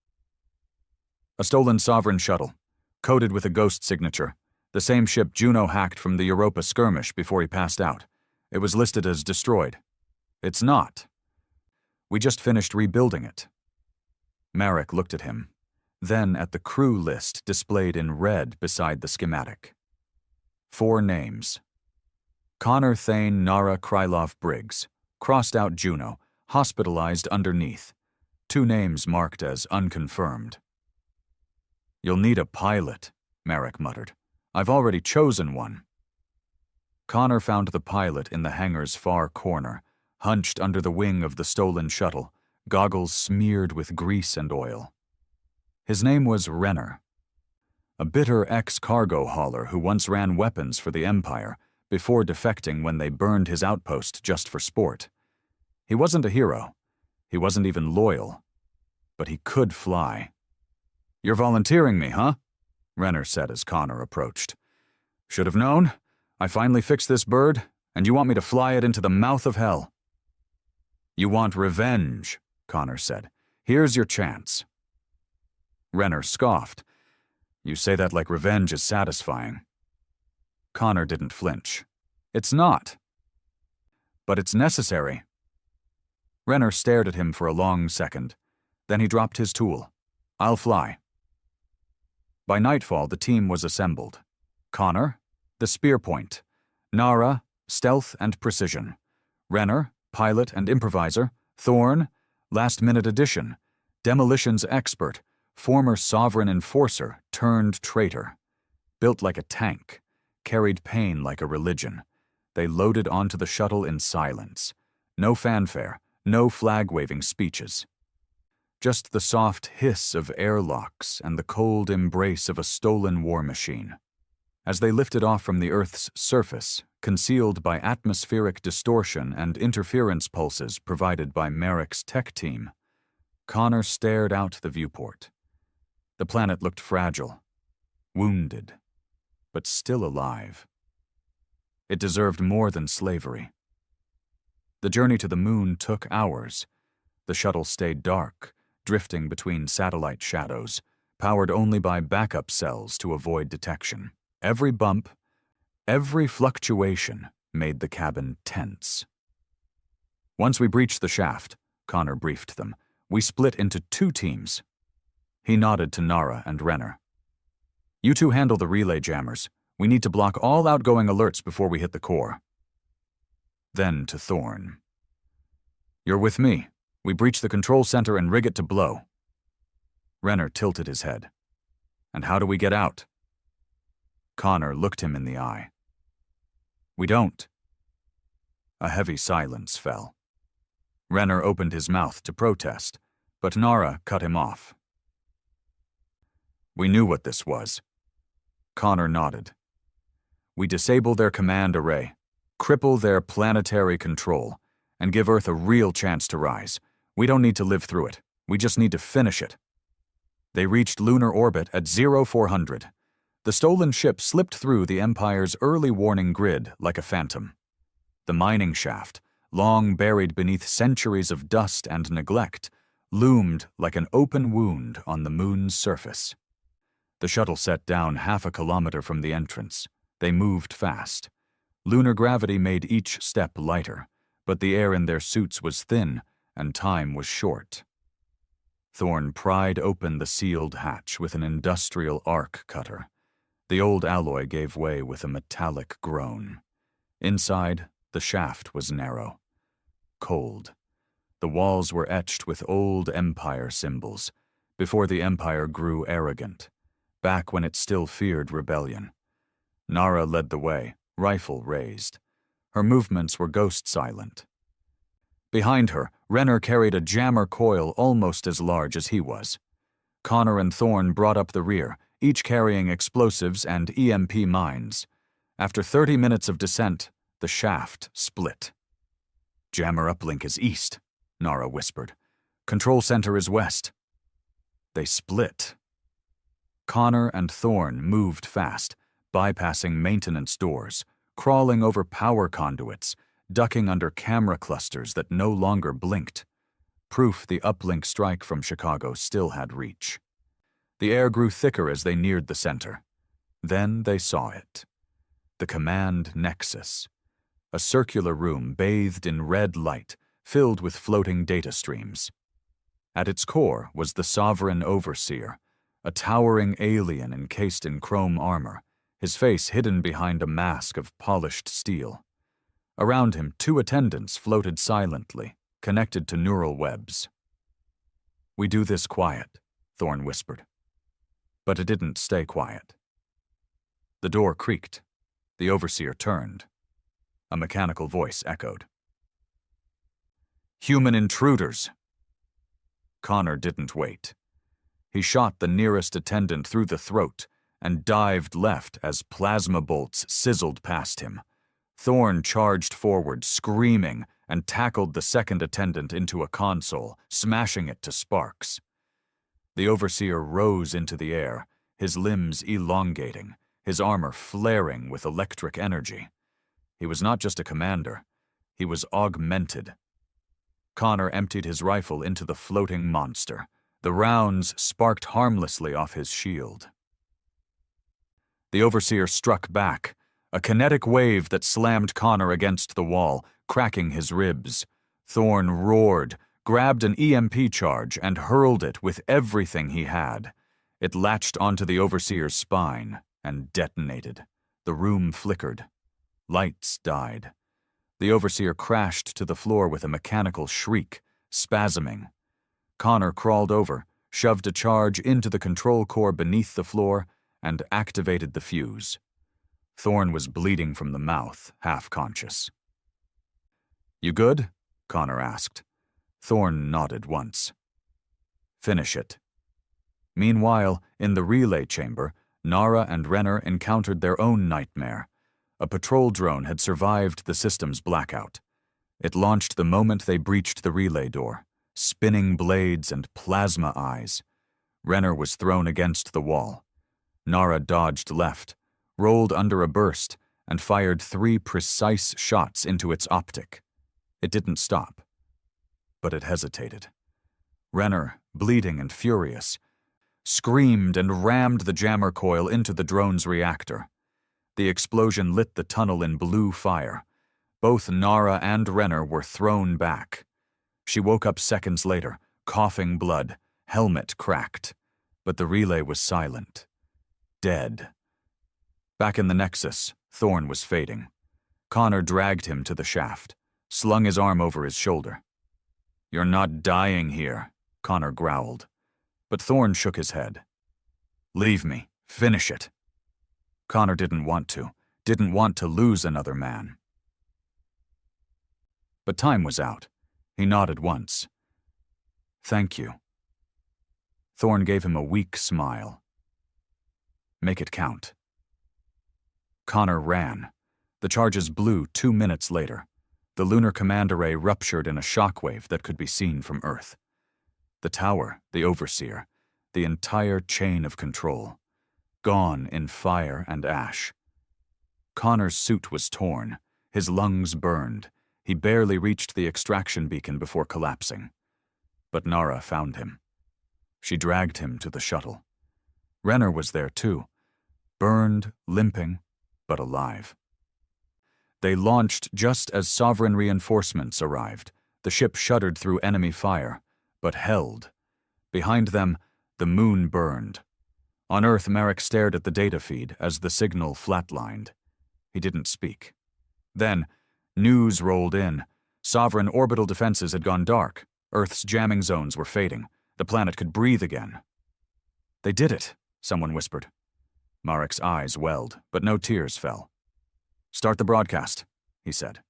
"A stolen Sovereign shuttle, coded with a ghost signature, the same ship Juno hacked from the Europa skirmish before he passed out. It was listed as destroyed. It's not. We just finished rebuilding it." Marek looked at him, then at the crew list displayed in red beside the schematic. 4 names. Connor Thane Nara Krylov Briggs, crossed out Juno, hospitalized underneath. 2 names marked as unconfirmed. "You'll need a pilot," Marek muttered. "I've already chosen one." Connor found the pilot in the hangar's far corner, hunched under the wing of the stolen shuttle, goggles smeared with grease and oil. His name was Renner, a bitter ex-cargo hauler who once ran weapons for the Empire before defecting when they burned his outpost just for sport. He wasn't a hero. He wasn't even loyal. But he could fly. "You're volunteering me, huh?" Renner said as Connor approached. "Should have known. I finally fixed this bird, and you want me to fly it into the mouth of hell." "You want revenge," Connor said. "Here's your chance." Renner scoffed. "You say that like revenge is satisfying." Connor didn't flinch. "It's not. But it's necessary." Renner stared at him for a long second. Then he dropped his tool. "I'll fly." By nightfall, the team was assembled. Connor, the spear point. Nara, stealth and precision. Renner, Pilot and improviser, Thorn, last-minute addition, demolitions expert, former sovereign enforcer turned traitor. Built like a tank, carried pain like a religion. They loaded onto the shuttle in silence. No fanfare, no flag-waving speeches. Just the soft hiss of airlocks and the cold embrace of a stolen war machine. As they lifted off from the Earth's surface, concealed by atmospheric distortion and interference pulses provided by Merrick's tech team, Connor stared out the viewport. The planet looked fragile, wounded, but still alive. It deserved more than slavery. The journey to the moon took hours. The shuttle stayed dark, drifting between satellite shadows, powered only by backup cells to avoid detection. Every bump, every fluctuation made the cabin tense. Once we breached the shaft, Connor briefed them, we split into 2 teams. He nodded to Nara and Renner. You two handle the relay jammers. We need to block all outgoing alerts before we hit the core. Then to Thorn. You're with me. We breach the control center and rig it to blow. Renner tilted his head. And how do we get out? Connor looked him in the eye. We don't. A heavy silence fell. Renner opened his mouth to protest, but Nara cut him off. We knew what this was. Connor nodded. We disable their command array, cripple their planetary control, and give Earth a real chance to rise. We don't need to live through it. We just need to finish it. They reached lunar orbit at 0400. The stolen ship slipped through the Empire's early warning grid like a phantom. The mining shaft, long buried beneath centuries of dust and neglect, loomed like an open wound on the moon's surface. The shuttle set down half a kilometer from the entrance. They moved fast. Lunar gravity made each step lighter, but the air in their suits was thin and time was short. Thorn pried open the sealed hatch with an industrial arc cutter. The old alloy gave way with a metallic groan. Inside, the shaft was narrow, cold. The walls were etched with old Empire symbols, before the Empire grew arrogant, back when it still feared rebellion. Nara led the way, rifle raised. Her movements were ghost-silent. Behind her, Renner carried a jammer coil almost as large as he was. Connor and Thorn brought up the rear, each carrying explosives and EMP mines. After 30 minutes of descent, the shaft split. Jammer uplink is east, Nara whispered. Control center is west. They split. Connor and Thorn moved fast, bypassing maintenance doors, crawling over power conduits, ducking under camera clusters that no longer blinked. Proof the uplink strike from Chicago still had reach. The air grew thicker as they neared the center. Then they saw it. The command nexus. A circular room bathed in red light, filled with floating data streams. At its core was the Sovereign Overseer, a towering alien encased in chrome armor, his face hidden behind a mask of polished steel. Around him, 2 attendants floated silently, connected to neural webs. We do this quiet, Thorn whispered. But it didn't stay quiet. The door creaked. The Overseer turned. A mechanical voice echoed. Human intruders! Connor didn't wait. He shot the nearest attendant through the throat and dived left as plasma bolts sizzled past him. Thorn charged forward, screaming, and tackled the second attendant into a console, smashing it to sparks. The Overseer rose into the air, his limbs elongating, his armor flaring with electric energy. He was not just a commander, he was augmented. Connor emptied his rifle into the floating monster. The rounds sparked harmlessly off his shield. The Overseer struck back, a kinetic wave that slammed Connor against the wall, cracking his ribs. Thorn roared, grabbed an EMP charge, and hurled it with everything he had. It latched onto the Overseer's spine and detonated. The room flickered. Lights died. The overseer crashed to the floor with a mechanical shriek, spasming. Connor crawled over, shoved a charge into the control core beneath the floor, and activated the fuse. Thorn was bleeding from the mouth, half-conscious. "You good?" Connor asked. Thorn nodded once. "Finish it." Meanwhile, in the relay chamber, Nara and Renner encountered their own nightmare. A patrol drone had survived the system's blackout. It launched the moment they breached the relay door, spinning blades and plasma eyes. Renner was thrown against the wall. Nara dodged left, rolled under a burst, and fired 3 precise shots into its optic. It didn't stop, but it hesitated. Renner, bleeding and furious, screamed and rammed the jammer coil into the drone's reactor. The explosion lit the tunnel in blue fire. Both Nara and Renner were thrown back. She woke up seconds later, coughing blood, helmet cracked, but the relay was silent. Dead. Back in the Nexus, Thorn was fading. Connor dragged him to the shaft, slung his arm over his shoulder. "You're not dying here," Connor growled. But Thorn shook his head. "Leave me. Finish it." Connor didn't want to lose another man. But time was out. He nodded once. "Thank you." Thorn gave him a weak smile. "Make it count." Connor ran. The charges blew 2 minutes later. The lunar command array ruptured in a shockwave that could be seen from Earth. The tower, the overseer, the entire chain of control, gone in fire and ash. Connor's suit was torn, his lungs burned. He barely reached the extraction beacon before collapsing. But Nara found him. She dragged him to the shuttle. Renner was there too, burned, limping, but alive. They launched just as Sovereign reinforcements arrived. The ship shuddered through enemy fire, but held. Behind them, the moon burned. On Earth, Merrick stared at the data feed as the signal flatlined. He didn't speak. Then, news rolled in. Sovereign orbital defenses had gone dark. Earth's jamming zones were fading. The planet could breathe again. "They did it," someone whispered. Marek's eyes welled, but no tears fell. "Start the broadcast," he said.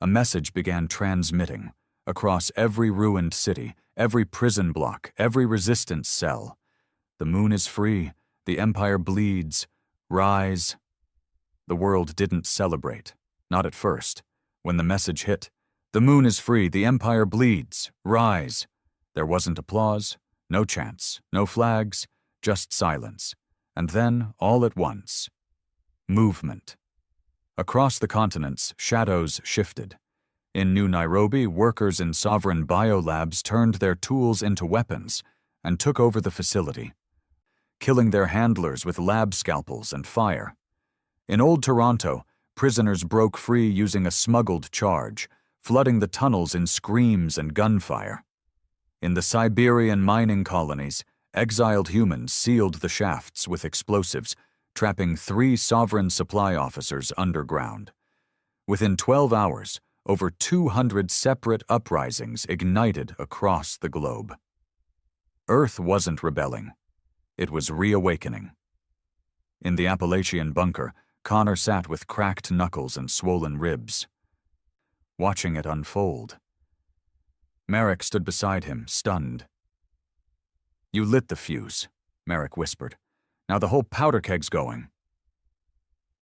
A message began transmitting across every ruined city, every prison block, every resistance cell. "The moon is free. The Empire bleeds. Rise." The world didn't celebrate, not at first. When the message hit, "The moon is free. The Empire bleeds. Rise." There wasn't applause, no chants, no flags, just silence. And then, all at once, movement. Across the continents, shadows shifted. In New Nairobi, workers in Sovereign biolabs turned their tools into weapons and took over the facility, killing their handlers with lab scalpels and fire. In Old Toronto, prisoners broke free using a smuggled charge, flooding the tunnels in screams and gunfire. In the Siberian mining colonies, exiled humans sealed the shafts with explosives, trapping 3 Sovereign supply officers underground. Within 12 hours, over 200 separate uprisings ignited across the globe. Earth wasn't rebelling. It was reawakening. In the Appalachian bunker, Connor sat with cracked knuckles and swollen ribs, watching it unfold. Merrick stood beside him, stunned. "You lit the fuse," Merrick whispered. "Now the whole powder keg's going."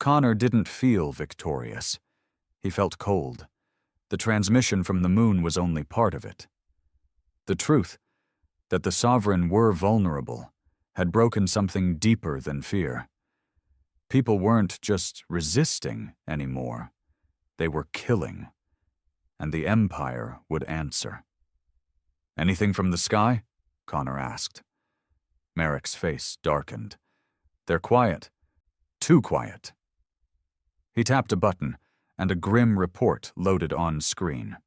Connor didn't feel victorious. He felt cold. The transmission from the moon was only part of it. The truth, that the Sovereign were vulnerable, had broken something deeper than fear. People weren't just resisting anymore. They were killing. And the Empire would answer. "Anything from the sky?" Connor asked. Merrick's face darkened. "They're quiet. Too quiet." He tapped a button, and a grim report loaded on screen.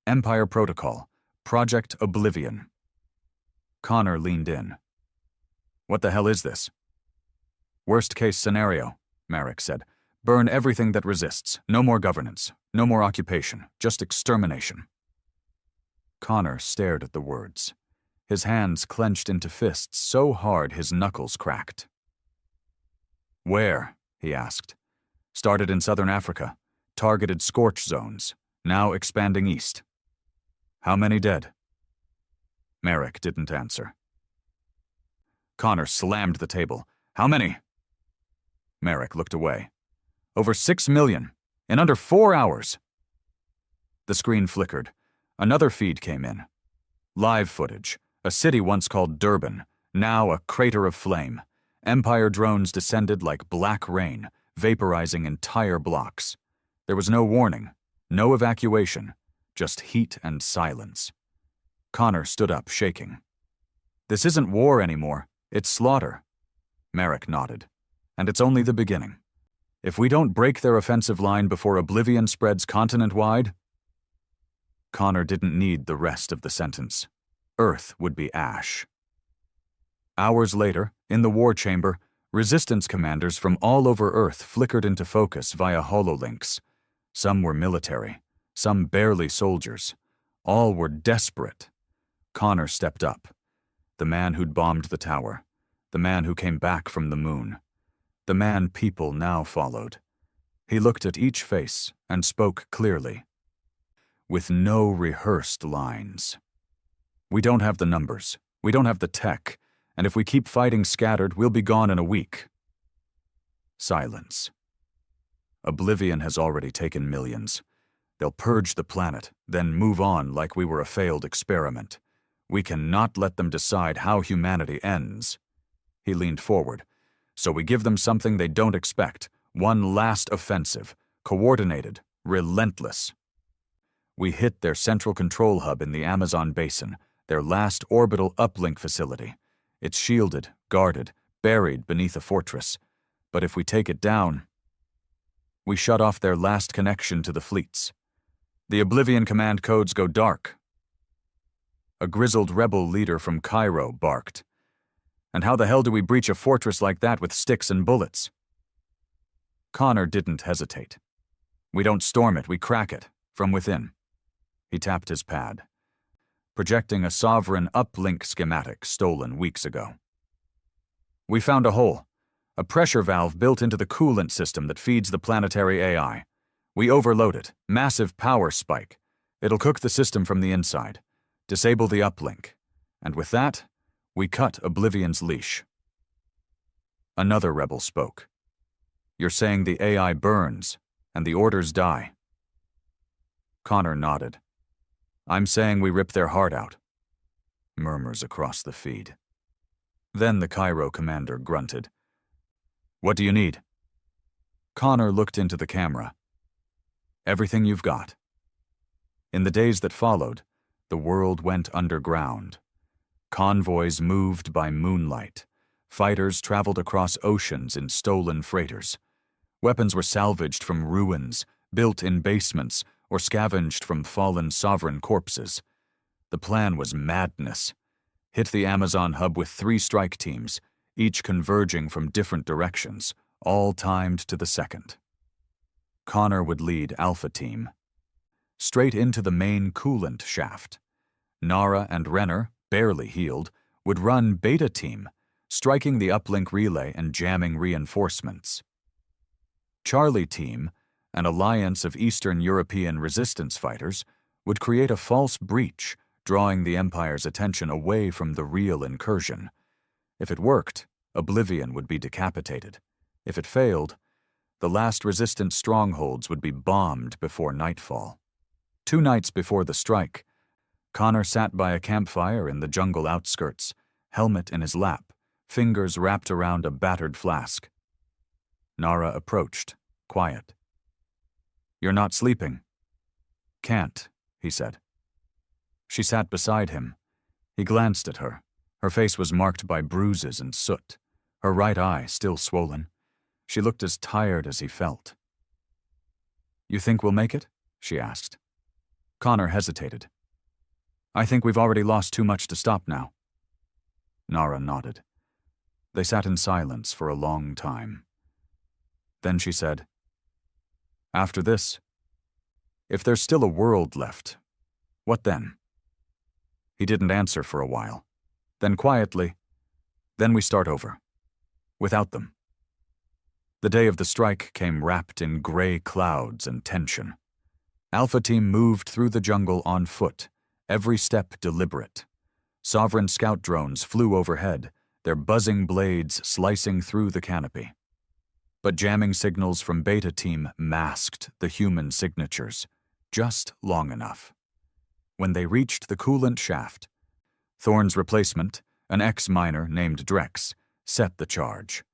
"Empire Protocol, Project Oblivion." Connor leaned in. "What the hell is this?" "Worst-case scenario," Merrick said. Burn everything that resists. No more governance. No more occupation. Just extermination. Connor stared at the words. His hands clenched into fists so hard his knuckles cracked. Where? He asked. Started in southern Africa. Targeted scorch zones. Now expanding east. How many dead? Merrick didn't answer. Connor slammed the table. How many? Merrick looked away. Over 6 million. In under 4 hours. The screen flickered. Another feed came in. Live footage. A city once called Durban, now a crater of flame. Empire drones descended like black rain, vaporizing entire blocks. There was no warning, no evacuation, just heat and silence. Connor stood up, shaking. This isn't war anymore, it's slaughter. Merrick nodded. And it's only the beginning. If we don't break their offensive line before oblivion spreads continent-wide... Connor didn't need the rest of the sentence. Earth would be ash. Hours later, in the war chamber, resistance commanders from all over Earth flickered into focus via hololinks. Some were military, some barely soldiers. All were desperate. Connor stepped up. The man who'd bombed the tower. The man who came back from the moon. The man people now followed. He looked at each face and spoke clearly, with no rehearsed lines. We don't have the numbers, we don't have the tech, and if we keep fighting scattered, we'll be gone in a week. Silence. Oblivion has already taken millions. They'll purge the planet, then move on like we were a failed experiment. We cannot let them decide how humanity ends. He leaned forward. So we give them something they don't expect, one last offensive, coordinated, relentless. We hit their central control hub in the Amazon basin, their last orbital uplink facility. It's shielded, guarded, buried beneath a fortress. But if we take it down, we shut off their last connection to the fleets. The Oblivion command codes go dark. A grizzled rebel leader from Cairo barked. And how the hell do we breach a fortress like that with sticks and bullets? Connor didn't hesitate. We don't storm it, we crack it, from within. He tapped his pad, projecting a sovereign uplink schematic stolen weeks ago. We found a hole, a pressure valve built into the coolant system that feeds the planetary AI. We overload it, massive power spike. It'll cook the system from the inside, disable the uplink, and with that, we cut Oblivion's leash. Another rebel spoke. You're saying the AI burns, and the orders die. Connor nodded. I'm saying we rip their heart out. Murmurs across the feed. Then the Cairo commander grunted. What do you need? Connor looked into the camera. Everything you've got. In the days that followed, the world went underground. Convoys moved by moonlight. Fighters traveled across oceans in stolen freighters. Weapons were salvaged from ruins, built in basements, or scavenged from fallen sovereign corpses. The plan was madness. Hit the Amazon hub with 3 strike teams, each converging from different directions, all timed to the second. Connor would lead Alpha Team. Straight into the main coolant shaft. Nara and Renner, barely healed, would run Beta Team, striking the uplink relay and jamming reinforcements. Charlie Team, an alliance of Eastern European resistance fighters, would create a false breach, drawing the Empire's attention away from the real incursion. If it worked, Oblivion would be decapitated. If it failed, the last resistance strongholds would be bombed before nightfall. 2 nights before the strike, Connor sat by a campfire in the jungle outskirts, helmet in his lap, fingers wrapped around a battered flask. Nara approached, quiet. You're not sleeping. Can't, he said. She sat beside him. He glanced at her. Her face was marked by bruises and soot, her right eye still swollen. She looked as tired as he felt. You think we'll make it? She asked. Connor hesitated. I think we've already lost too much to stop now. Nara nodded. They sat in silence for a long time. Then she said, After this, if there's still a world left, what then? He didn't answer for a while. Then quietly, then we start over. Without them. The day of the strike came wrapped in gray clouds and tension. Alpha Team moved through the jungle on foot, every step deliberate. Sovereign scout drones flew overhead, their buzzing blades slicing through the canopy. But jamming signals from Beta Team masked the human signatures, just long enough. When they reached the coolant shaft, Thorne's replacement, an ex-miner named Drex, set the charge.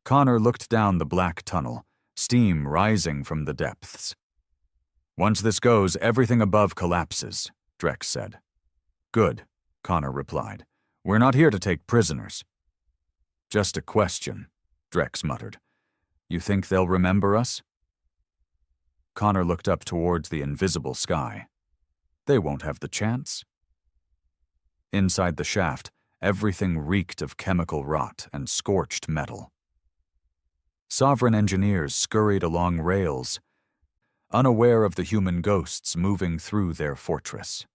Connor looked down the black tunnel, steam rising from the depths. "Once this goes, everything above collapses," Drex said. "Good," Connor replied. "We're not here to take prisoners." "Just a question," Drex muttered. "You think they'll remember us?" Connor looked up towards the invisible sky. "They won't have the chance." Inside the shaft, everything reeked of chemical rot and scorched metal. Sovereign engineers scurried along rails, unaware of the human ghosts moving through their fortress.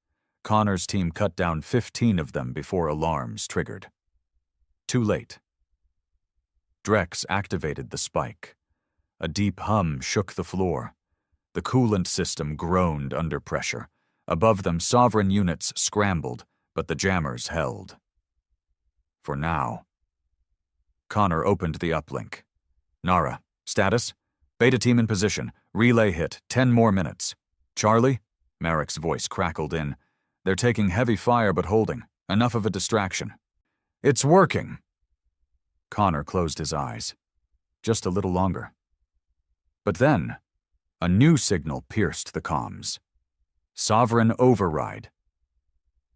Connor's team cut down 15 of them before alarms triggered. Too late. Drex activated the spike. A deep hum shook the floor. The coolant system groaned under pressure. Above them, Sovereign units scrambled, but the jammers held. For now. Connor opened the uplink. "Nara, status? Beta Team in position. Relay hit. 10 more minutes." "Charlie?" Marek's voice crackled in. "They're taking heavy fire but holding. Enough of a distraction." "It's working." Connor closed his eyes. Just a little longer. But then, a new signal pierced the comms. Sovereign override.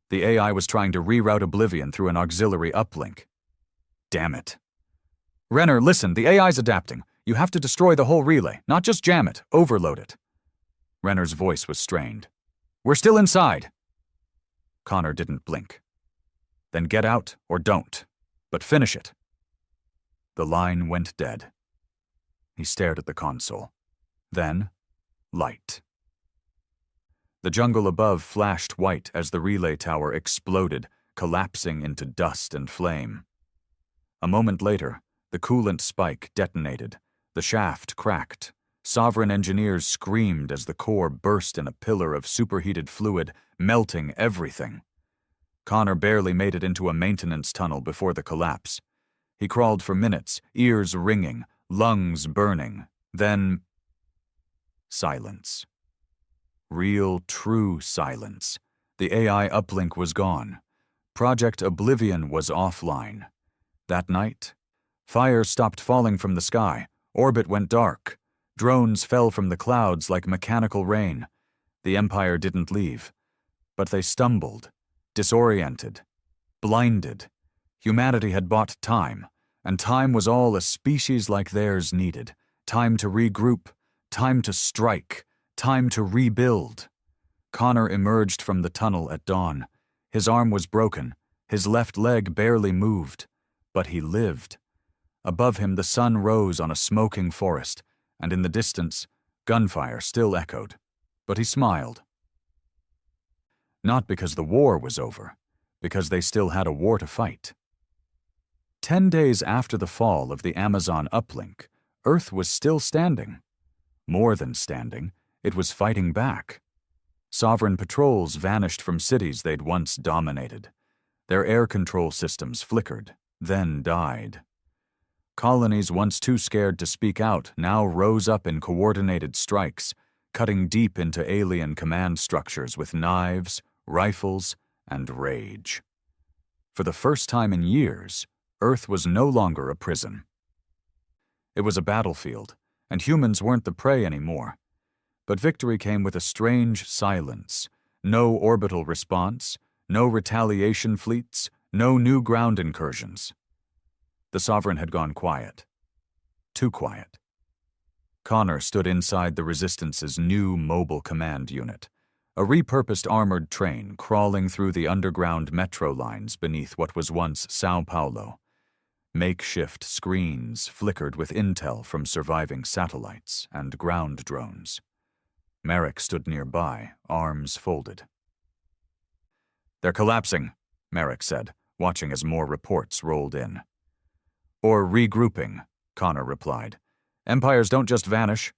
The AI was trying to reroute Oblivion through an auxiliary uplink. Damn it. "Renner, listen, the AI's adapting. You have to destroy the whole relay, not just jam it, overload it." Renner's voice was strained. "We're still inside." Connor didn't blink. "Then get out or don't, but finish it." The line went dead. He stared at the console. Then, light. The jungle above flashed white as the relay tower exploded, collapsing into dust and flame. A moment later, the coolant spike detonated. The shaft cracked. Sovereign engineers screamed as the core burst in a pillar of superheated fluid, melting everything. Connor barely made it into a maintenance tunnel before the collapse. He crawled for minutes, ears ringing, lungs burning. Then, silence. Real, true silence. The AI uplink was gone. Project Oblivion was offline. That night, fire stopped falling from the sky. Orbit went dark. Drones fell from the clouds like mechanical rain. The Empire didn't leave. But they stumbled, disoriented, blinded. Humanity had bought time, and time was all a species like theirs needed. Time to regroup, time to strike, time to rebuild. Connor emerged from the tunnel at dawn. His arm was broken, his left leg barely moved, but he lived. Above him the sun rose on a smoking forest, and in the distance, gunfire still echoed. But he smiled. Not because the war was over, because they still had a war to fight. 10 days after the fall of the Amazon uplink, Earth was still standing. More than standing, it was fighting back. Sovereign patrols vanished from cities they'd once dominated. Their air control systems flickered, then died. Colonies once too scared to speak out now rose up in coordinated strikes, cutting deep into alien command structures with knives, rifles, and rage. For the first time in years, Earth was no longer a prison. It was a battlefield, and humans weren't the prey anymore. But victory came with a strange silence. No orbital response, no retaliation fleets, no new ground incursions. The Sovereign had gone quiet. Too quiet. Connor stood inside the Resistance's new mobile command unit, a repurposed armored train crawling through the underground metro lines beneath what was once Sao Paulo. Makeshift screens flickered with intel from surviving satellites and ground drones. Merrick stood nearby, arms folded. "They're collapsing," Merrick said, watching as more reports rolled in. "Or regrouping," Connor replied. "Empires don't just vanish."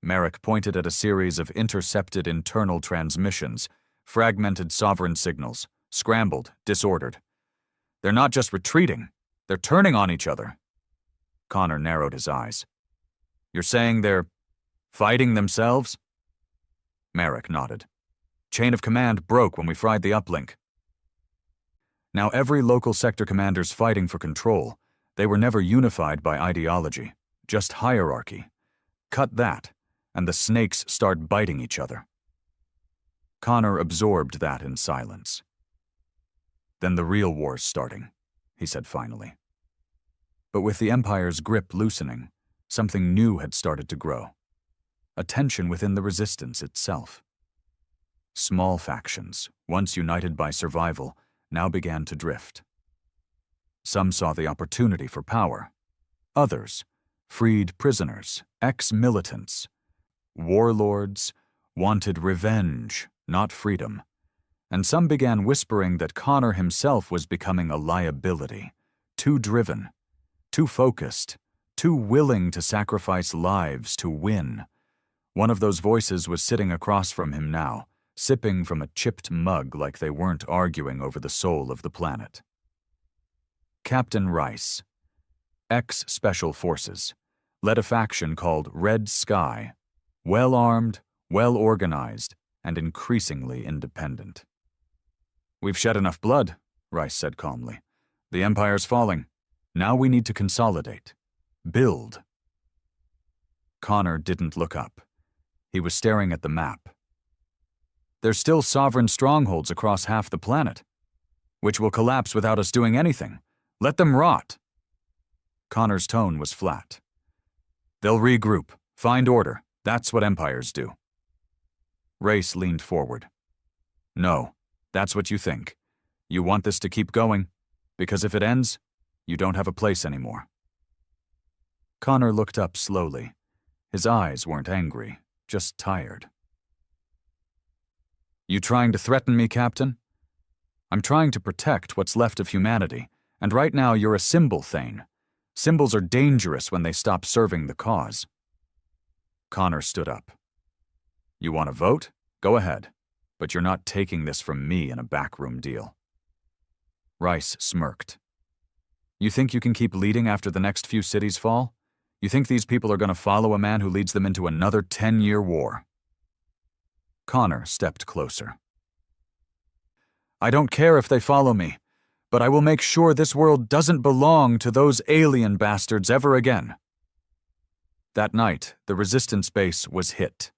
Merrick pointed at a series of intercepted internal transmissions, fragmented sovereign signals, scrambled, disordered. "They're not just retreating, they're turning on each other." Connor narrowed his eyes. "You're saying they're fighting themselves?" Merrick nodded. "Chain of command broke when we fried the uplink. Now every local sector commander's fighting for control. They were never unified by ideology, just hierarchy. Cut that, and the snakes start biting each other." Connor absorbed that in silence. "Then the real war's starting," he said finally. But with the Empire's grip loosening, something new had started to grow. A tension within the resistance itself. Small factions, once united by survival, now began to drift. Some saw the opportunity for power. Others, freed prisoners, ex-militants, warlords, wanted revenge, not freedom. And some began whispering that Connor himself was becoming a liability, too driven, too focused, too willing to sacrifice lives to win. One of those voices was sitting across from him now, sipping from a chipped mug like they weren't arguing over the soul of the planet. Captain Rice, ex-Special Forces, led a faction called Red Sky, well-armed, well-organized, and increasingly independent. "We've shed enough blood," Rice said calmly. "The Empire's falling. Now we need to consolidate. Build." Connor didn't look up. He was staring at the map. "There's still sovereign strongholds across half the planet, which will collapse without us doing anything. Let them rot." Connor's tone was flat. "They'll regroup, find order. That's what empires do." Race leaned forward. "No, that's what you think. You want this to keep going, because if it ends, you don't have a place anymore." Connor looked up slowly. His eyes weren't angry, just tired. "You trying to threaten me, Captain? I'm trying to protect what's left of humanity, and right now you're a symbol thane. Symbols are dangerous when they stop serving the cause." Connor stood up. "You want to vote? Go ahead. But you're not taking this from me in a backroom deal." Rice smirked. "You think you can keep leading after the next few cities fall? You think these people are going to follow a man who leads them into another 10-year war?" Connor stepped closer. "I don't care if they follow me, but I will make sure this world doesn't belong to those alien bastards ever again." That night, the resistance base was hit.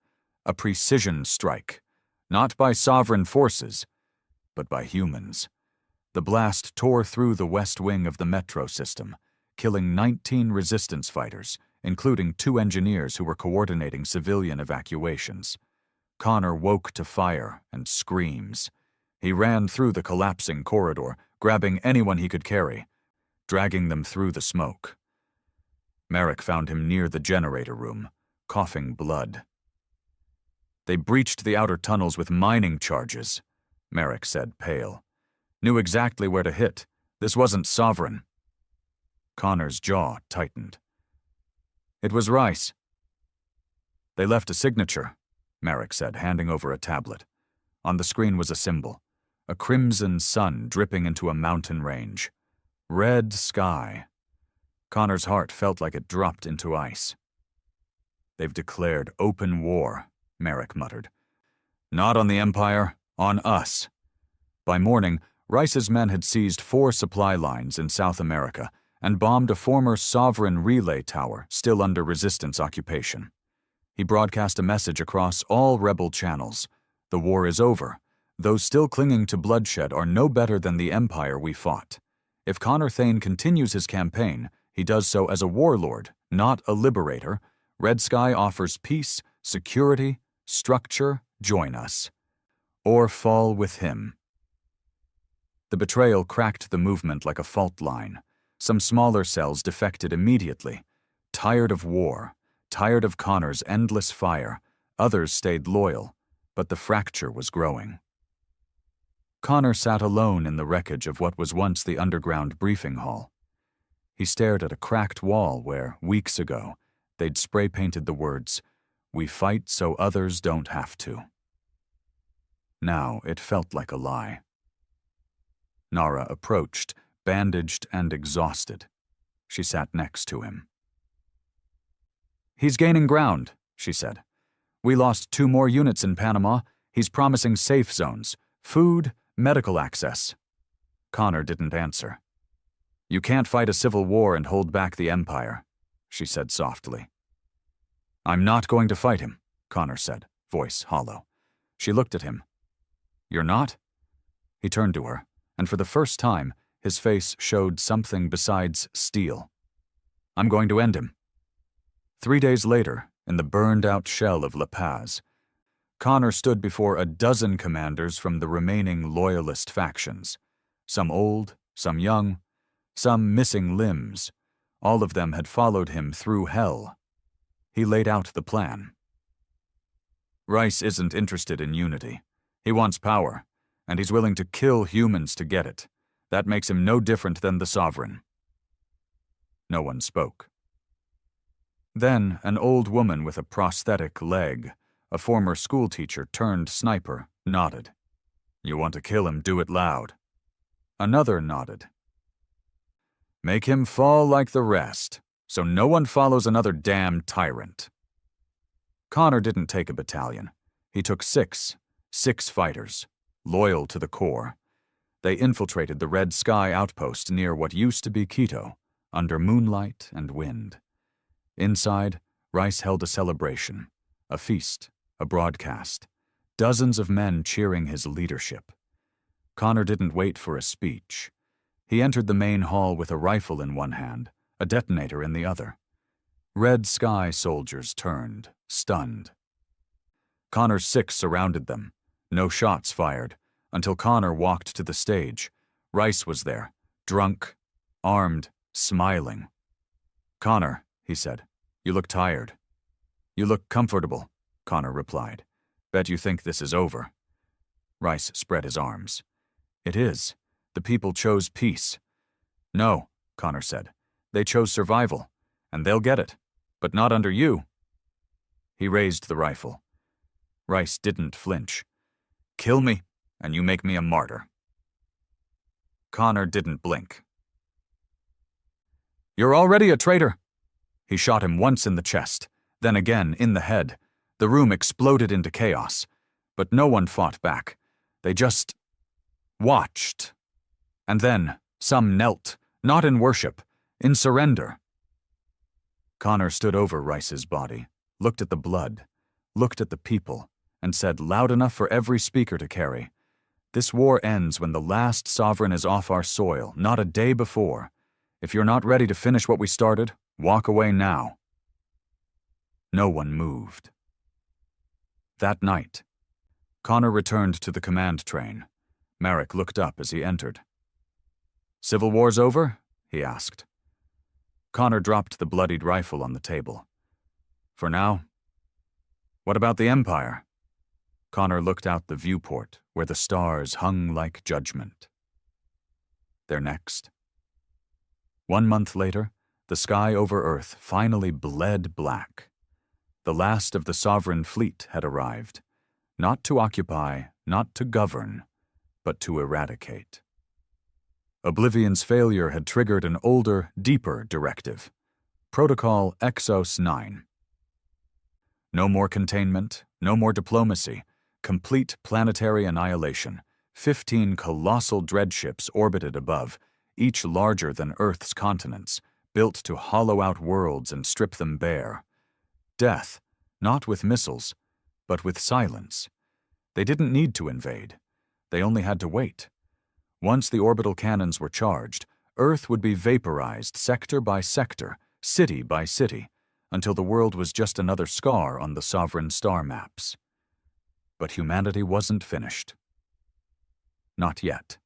A precision strike. Not by sovereign forces, but by humans. The blast tore through the west wing of the metro system, killing 19 resistance fighters, including 2 engineers who were coordinating civilian evacuations. Connor woke to fire and screams. He ran through the collapsing corridor, grabbing anyone he could carry, dragging them through the smoke. Merrick found him near the generator room, coughing blood. "They breached the outer tunnels with mining charges," Merrick said, pale. "Knew exactly where to hit. This wasn't sovereign." Connor's jaw tightened. "It was Rice." "They left a signature," Merrick said, handing over a tablet. On the screen was a symbol, a crimson sun dripping into a mountain range. Red Sky. Connor's heart felt like it dropped into ice. "They've declared open war," Merrick muttered. "Not on the Empire, on us." By morning, Rice's men had seized 4 supply lines in South America and bombed a former sovereign relay tower still under resistance occupation. He broadcast a message across all rebel channels. "The war is over. Those still clinging to bloodshed are no better than the Empire we fought. If Connor Thane continues his campaign, he does so as a warlord, not a liberator. Red Sky offers peace, security, structure. Join us. Or fall with him." The betrayal cracked the movement like a fault line. Some smaller cells defected immediately. Tired of war, tired of Connor's endless fire, others stayed loyal, but the fracture was growing. Connor sat alone in the wreckage of what was once the underground briefing hall. He stared at a cracked wall where, weeks ago, they'd spray-painted the words, "We fight so others don't have to." Now it felt like a lie. Nara approached, bandaged and exhausted. She sat next to him. "He's gaining ground," she said. "We lost 2 more units in Panama. He's promising safe zones, food, medical access." Connor didn't answer. "You can't fight a civil war and hold back the Empire," she said softly. "I'm not going to fight him," Connor said, voice hollow. She looked at him. "You're not?" He turned to her, and for the first time, his face showed something besides steel. "I'm going to end him." 3 days later, in the burned-out shell of La Paz, Connor stood before a dozen commanders from the remaining loyalist factions. Some old, some young, some missing limbs. All of them had followed him through hell. He laid out the plan. Rice isn't interested in unity. He wants power, and he's willing to kill humans to get it. That makes him no different than the Sovereign. No one spoke. Then an old woman with a prosthetic leg, a former schoolteacher turned sniper, nodded. "You want to kill him, do it loud." Another nodded. "Make him fall like the rest, so no one follows another damn tyrant." Connor didn't take a battalion. He took 6 fighters, loyal to the core. They infiltrated the Red Sky outpost near what used to be Quito, under moonlight and wind. Inside, Rice held a celebration, a feast, a broadcast, dozens of men cheering his leadership. Connor didn't wait for a speech. He entered the main hall with a rifle in one hand, a detonator in the other. Red Sky soldiers turned, stunned. Connor's 6 surrounded them. No shots fired, until Connor walked to the stage. Rice was there, drunk, armed, smiling. "Connor," he said, "you look tired." "You look comfortable," Connor replied. "Bet you think this is over." Rice spread his arms. "It is. The people chose peace." "No," Connor said. "They chose survival, and they'll get it, but not under you." He raised the rifle. Rice didn't flinch. "Kill me, and you make me a martyr." Connor didn't blink. "You're already a traitor." He shot him once in the chest, then again in the head. The room exploded into chaos, but no one fought back. They just watched. And then some knelt, not in worship, in surrender. Connor stood over Rice's body, looked at the blood, looked at the people, and said loud enough for every speaker to carry, "This war ends when the last sovereign is off our soil, not a day before. If you're not ready to finish what we started, walk away now." No one moved. That night, Connor returned to the command train. Merrick looked up as he entered. "Civil War's over?" he asked. Connor dropped the bloodied rifle on the table. "For now." "What about the Empire?" Connor looked out the viewport, where the stars hung like judgment. "They're next." 1 month later, the sky over Earth finally bled black. The last of the sovereign fleet had arrived, not to occupy, not to govern, but to eradicate. Oblivion's failure had triggered an older, deeper directive, Protocol Exos 9. No more containment, no more diplomacy, complete planetary annihilation. 15 colossal dreadships orbited above, each larger than Earth's continents, built to hollow out worlds and strip them bare. Death, not with missiles, but with silence. They didn't need to invade. They only had to wait. Once the orbital cannons were charged, Earth would be vaporized sector by sector, city by city, until the world was just another scar on the sovereign star maps. But humanity wasn't finished. Not yet.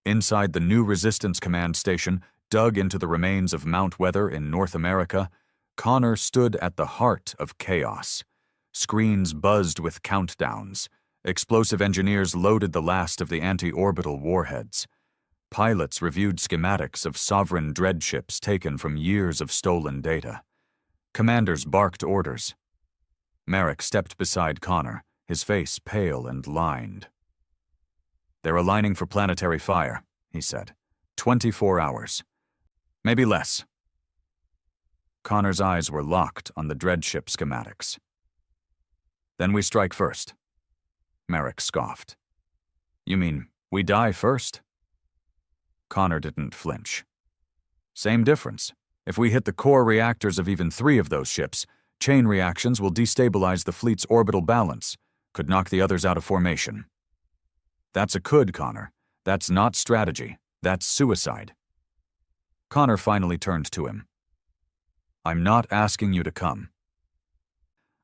Inside the new Resistance Command Station, dug into the remains of Mount Weather in North America, Connor stood at the heart of chaos. Screens buzzed with countdowns. Explosive engineers loaded the last of the anti-orbital warheads. Pilots reviewed schematics of sovereign dreadships taken from years of stolen data. Commanders barked orders. Merrick stepped beside Connor, his face pale and lined. "They're aligning for planetary fire," he said. 24 hours. Maybe less. Connor's eyes were locked on the dreadship schematics. "Then we strike first." Merrick scoffed. "You mean we die first?" Connor didn't flinch. "Same difference. If we hit the core reactors of even 3 of those ships, chain reactions will destabilize the fleet's orbital balance, could knock the others out of formation." "That's a could, Connor. That's not strategy. That's suicide." Connor finally turned to him. "I'm not asking you to come.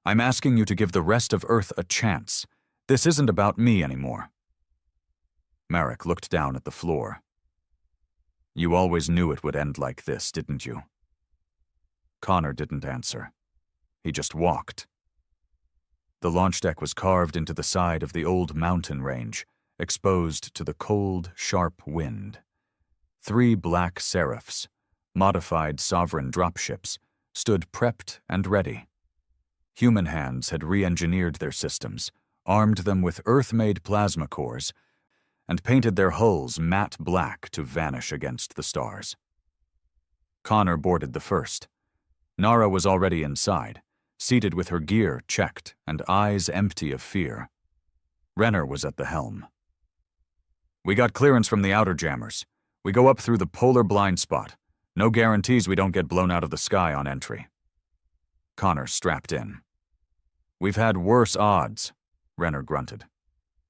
I'm asking you to give the rest of Earth a chance. This isn't about me anymore." Merrick looked down at the floor. "You always knew it would end like this, didn't you?" Connor didn't answer. He just walked. The launch deck was carved into the side of the old mountain range, exposed to the cold, sharp wind. 3 black Seraphs, modified sovereign dropships, stood prepped and ready. Human hands had re-engineered their systems, armed them with Earth-made plasma cores, and painted their hulls matte black to vanish against the stars. Connor boarded the first. Nara was already inside, seated with her gear checked and eyes empty of fear. Renner was at the helm. "We got clearance from the outer jammers. We go up through the polar blind spot. No guarantees we don't get blown out of the sky on entry." Connor strapped in. "We've had worse odds," Renner grunted.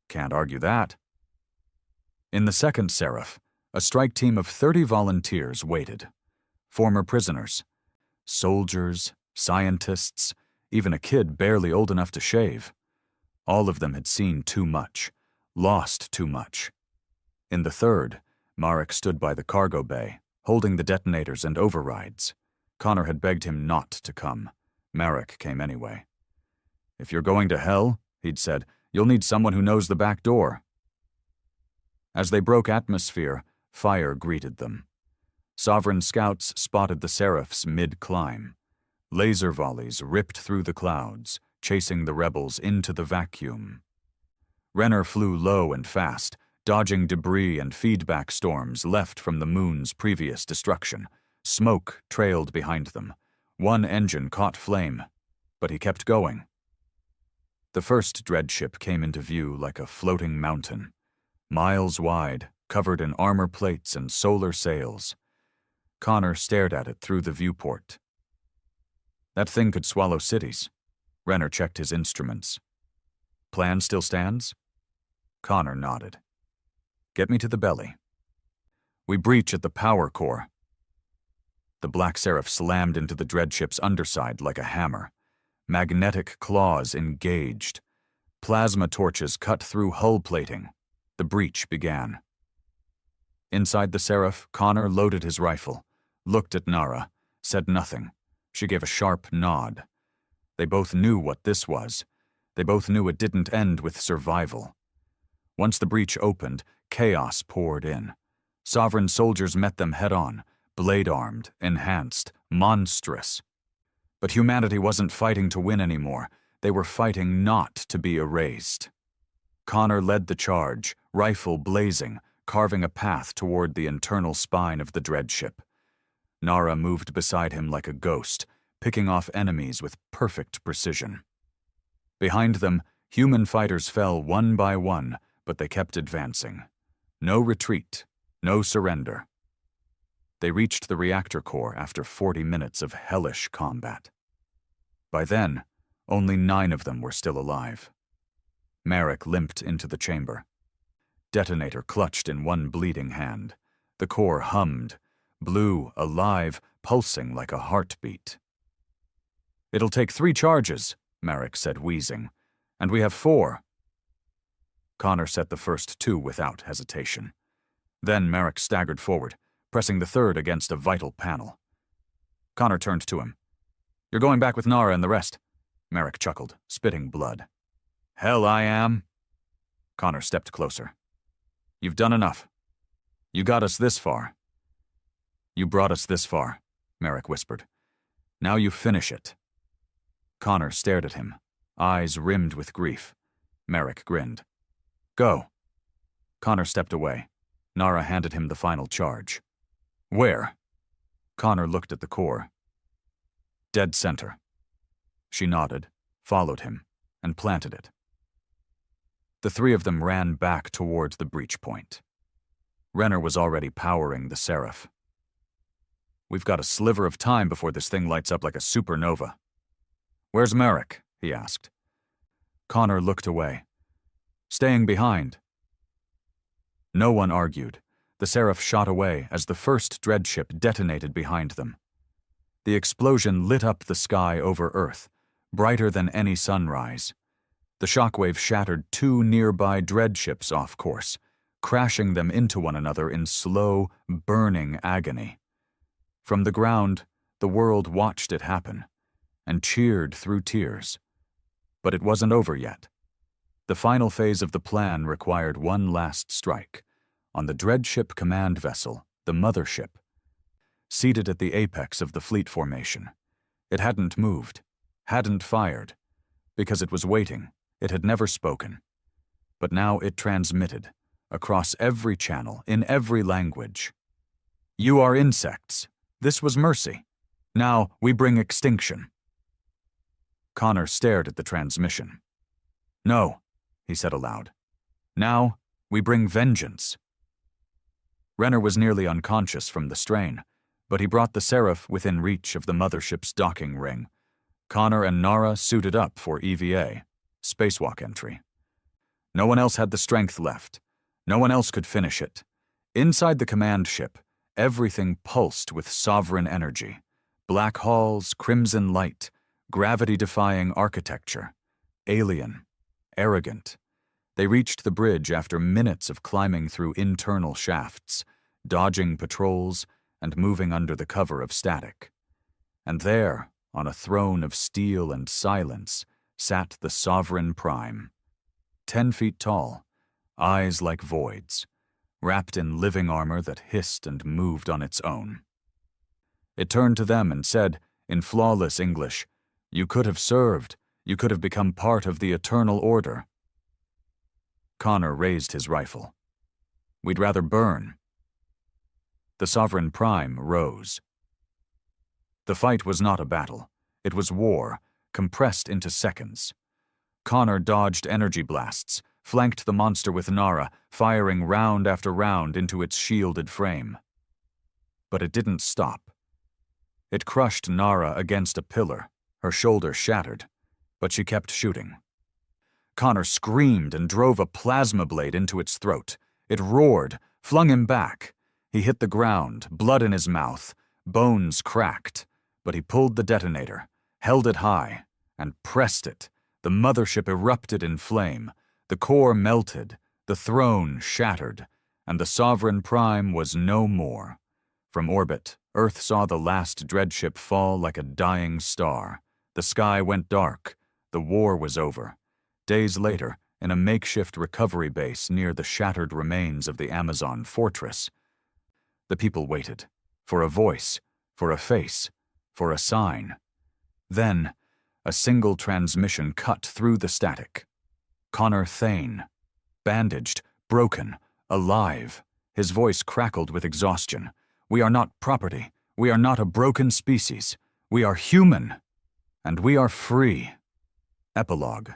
"Can't argue that." In the second Seraph, a strike team of 30 volunteers waited. Former prisoners, soldiers, scientists, even a kid barely old enough to shave. All of them had seen too much, lost too much. In the third, Marek stood by the cargo bay, holding the detonators and overrides. Connor had begged him not to come. Marek came anyway. "If you're going to hell," he'd said, "you'll need someone who knows the back door." As they broke atmosphere, fire greeted them. Sovereign scouts spotted the Seraphs mid-climb. Laser volleys ripped through the clouds, chasing the rebels into the vacuum. Renner flew low and fast, dodging debris and feedback storms left from the moon's previous destruction. Smoke trailed behind them. One engine caught flame, but he kept going. The first dreadship came into view like a floating mountain, miles wide, covered in armor plates and solar sails. Connor stared at it through the viewport. "That thing could swallow cities." Renner checked his instruments. "Plan still stands?" Connor nodded. "Get me to the belly." "We breach at the power core." The Black Seraph slammed into the dreadship's underside like a hammer. Magnetic claws engaged. Plasma torches cut through hull plating. The breach began. Inside the Seraph, Connor loaded his rifle, looked at Nara, said nothing. She gave a sharp nod. They both knew what this was. They both knew it didn't end with survival. Once the breach opened, chaos poured in. Sovereign soldiers met them head-on, blade-armed, enhanced, monstrous. But humanity wasn't fighting to win anymore. They were fighting not to be erased. Connor led the charge, rifle blazing, carving a path toward the internal spine of the dreadship. Nara moved beside him like a ghost, picking off enemies with perfect precision. Behind them, human fighters fell one by one, but they kept advancing. No retreat, no surrender. They reached the reactor core after 40 minutes of hellish combat. By then, only 9 of them were still alive. Marek limped into the chamber. Detonator clutched in one bleeding hand. The core hummed, blue, alive, pulsing like a heartbeat. "It'll take 3 charges," Marek said, wheezing. "And we have 4. Connor set the first 2 without hesitation. Then Merrick staggered forward, pressing the third against a vital panel. Connor turned to him. "You're going back with Nara and the rest." Merrick chuckled, spitting blood. "Hell I am." Connor stepped closer. "You've done enough. You got us this far." "You brought us this far," Merrick whispered. "Now you finish it." Connor stared at him, eyes rimmed with grief. Merrick grinned. "Go." Connor stepped away. Nara handed him the final charge. "Where?" Connor looked at the core. "Dead center." She nodded, followed him, and planted it. The three of them ran back toward the breach point. Renner was already powering the Seraph. "We've got a sliver of time before this thing lights up like a supernova." "Where's Merrick?" he asked. Connor looked away. "Staying behind." No one argued. The Seraph shot away as the first dreadship detonated behind them. The explosion lit up the sky over Earth, brighter than any sunrise. The shockwave shattered two nearby dreadships off course, crashing them into one another in slow, burning agony. From the ground, the world watched it happen, and cheered through tears. But it wasn't over yet. The final phase of the plan required one last strike, on the dreadship command vessel, the mothership. Seated at the apex of the fleet formation, it hadn't moved, hadn't fired, because it was waiting. It had never spoken. But now it transmitted, across every channel, in every language. "You are insects. This was mercy. Now we bring extinction." Connor stared at the transmission. "No," he said aloud. "Now we bring vengeance." Renner was nearly unconscious from the strain, but he brought the Seraph within reach of the mothership's docking ring. Connor and Nara suited up for EVA, spacewalk entry. No one else had the strength left. No one else could finish it. Inside the command ship, everything pulsed with sovereign energy. Black halls, crimson light, gravity-defying architecture. Alien. Arrogant. They reached the bridge after minutes of climbing through internal shafts, dodging patrols, and moving under the cover of static. And there, on a throne of steel and silence, sat the Sovereign Prime. 10 feet tall, eyes like voids, wrapped in living armor that hissed and moved on its own. It turned to them and said, in flawless English, "You could have served. You could have become part of the Eternal Order." Connor raised his rifle. "We'd rather burn." The Sovereign Prime rose. The fight was not a battle. It was war, compressed into seconds. Connor dodged energy blasts, flanked the monster with Nara, firing round after round into its shielded frame. But it didn't stop. It crushed Nara against a pillar, her shoulder shattered, but she kept shooting. Connor screamed and drove a plasma blade into its throat. It roared, flung him back. He hit the ground, blood in his mouth, bones cracked, but he pulled the detonator, held it high, and pressed it. The mothership erupted in flame. The core melted, the throne shattered, and the Sovereign Prime was no more. From orbit, Earth saw the last dreadship fall like a dying star. The sky went dark. The war was over. Days later, in a makeshift recovery base near the shattered remains of the Amazon fortress, the people waited, for a voice, for a face, for a sign. Then, a single transmission cut through the static. Connor Thane, bandaged, broken, alive. His voice crackled with exhaustion. "We are not property. We are not a broken species. We are human. And we are free." Epilogue.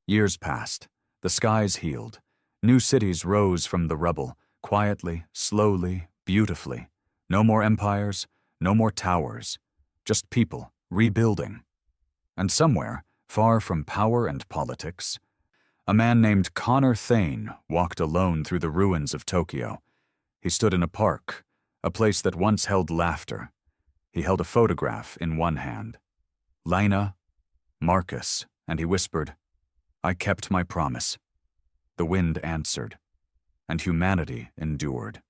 Years passed. The skies healed. New cities rose from the rubble, quietly, slowly, beautifully. No more empires, no more towers. Just people, rebuilding. And somewhere, far from power and politics, a man named Connor Thane walked alone through the ruins of Tokyo. He stood in a park, a place that once held laughter. He held a photograph in one hand. Lina, Marcus, and he whispered, "I kept my promise." The wind answered, and humanity endured.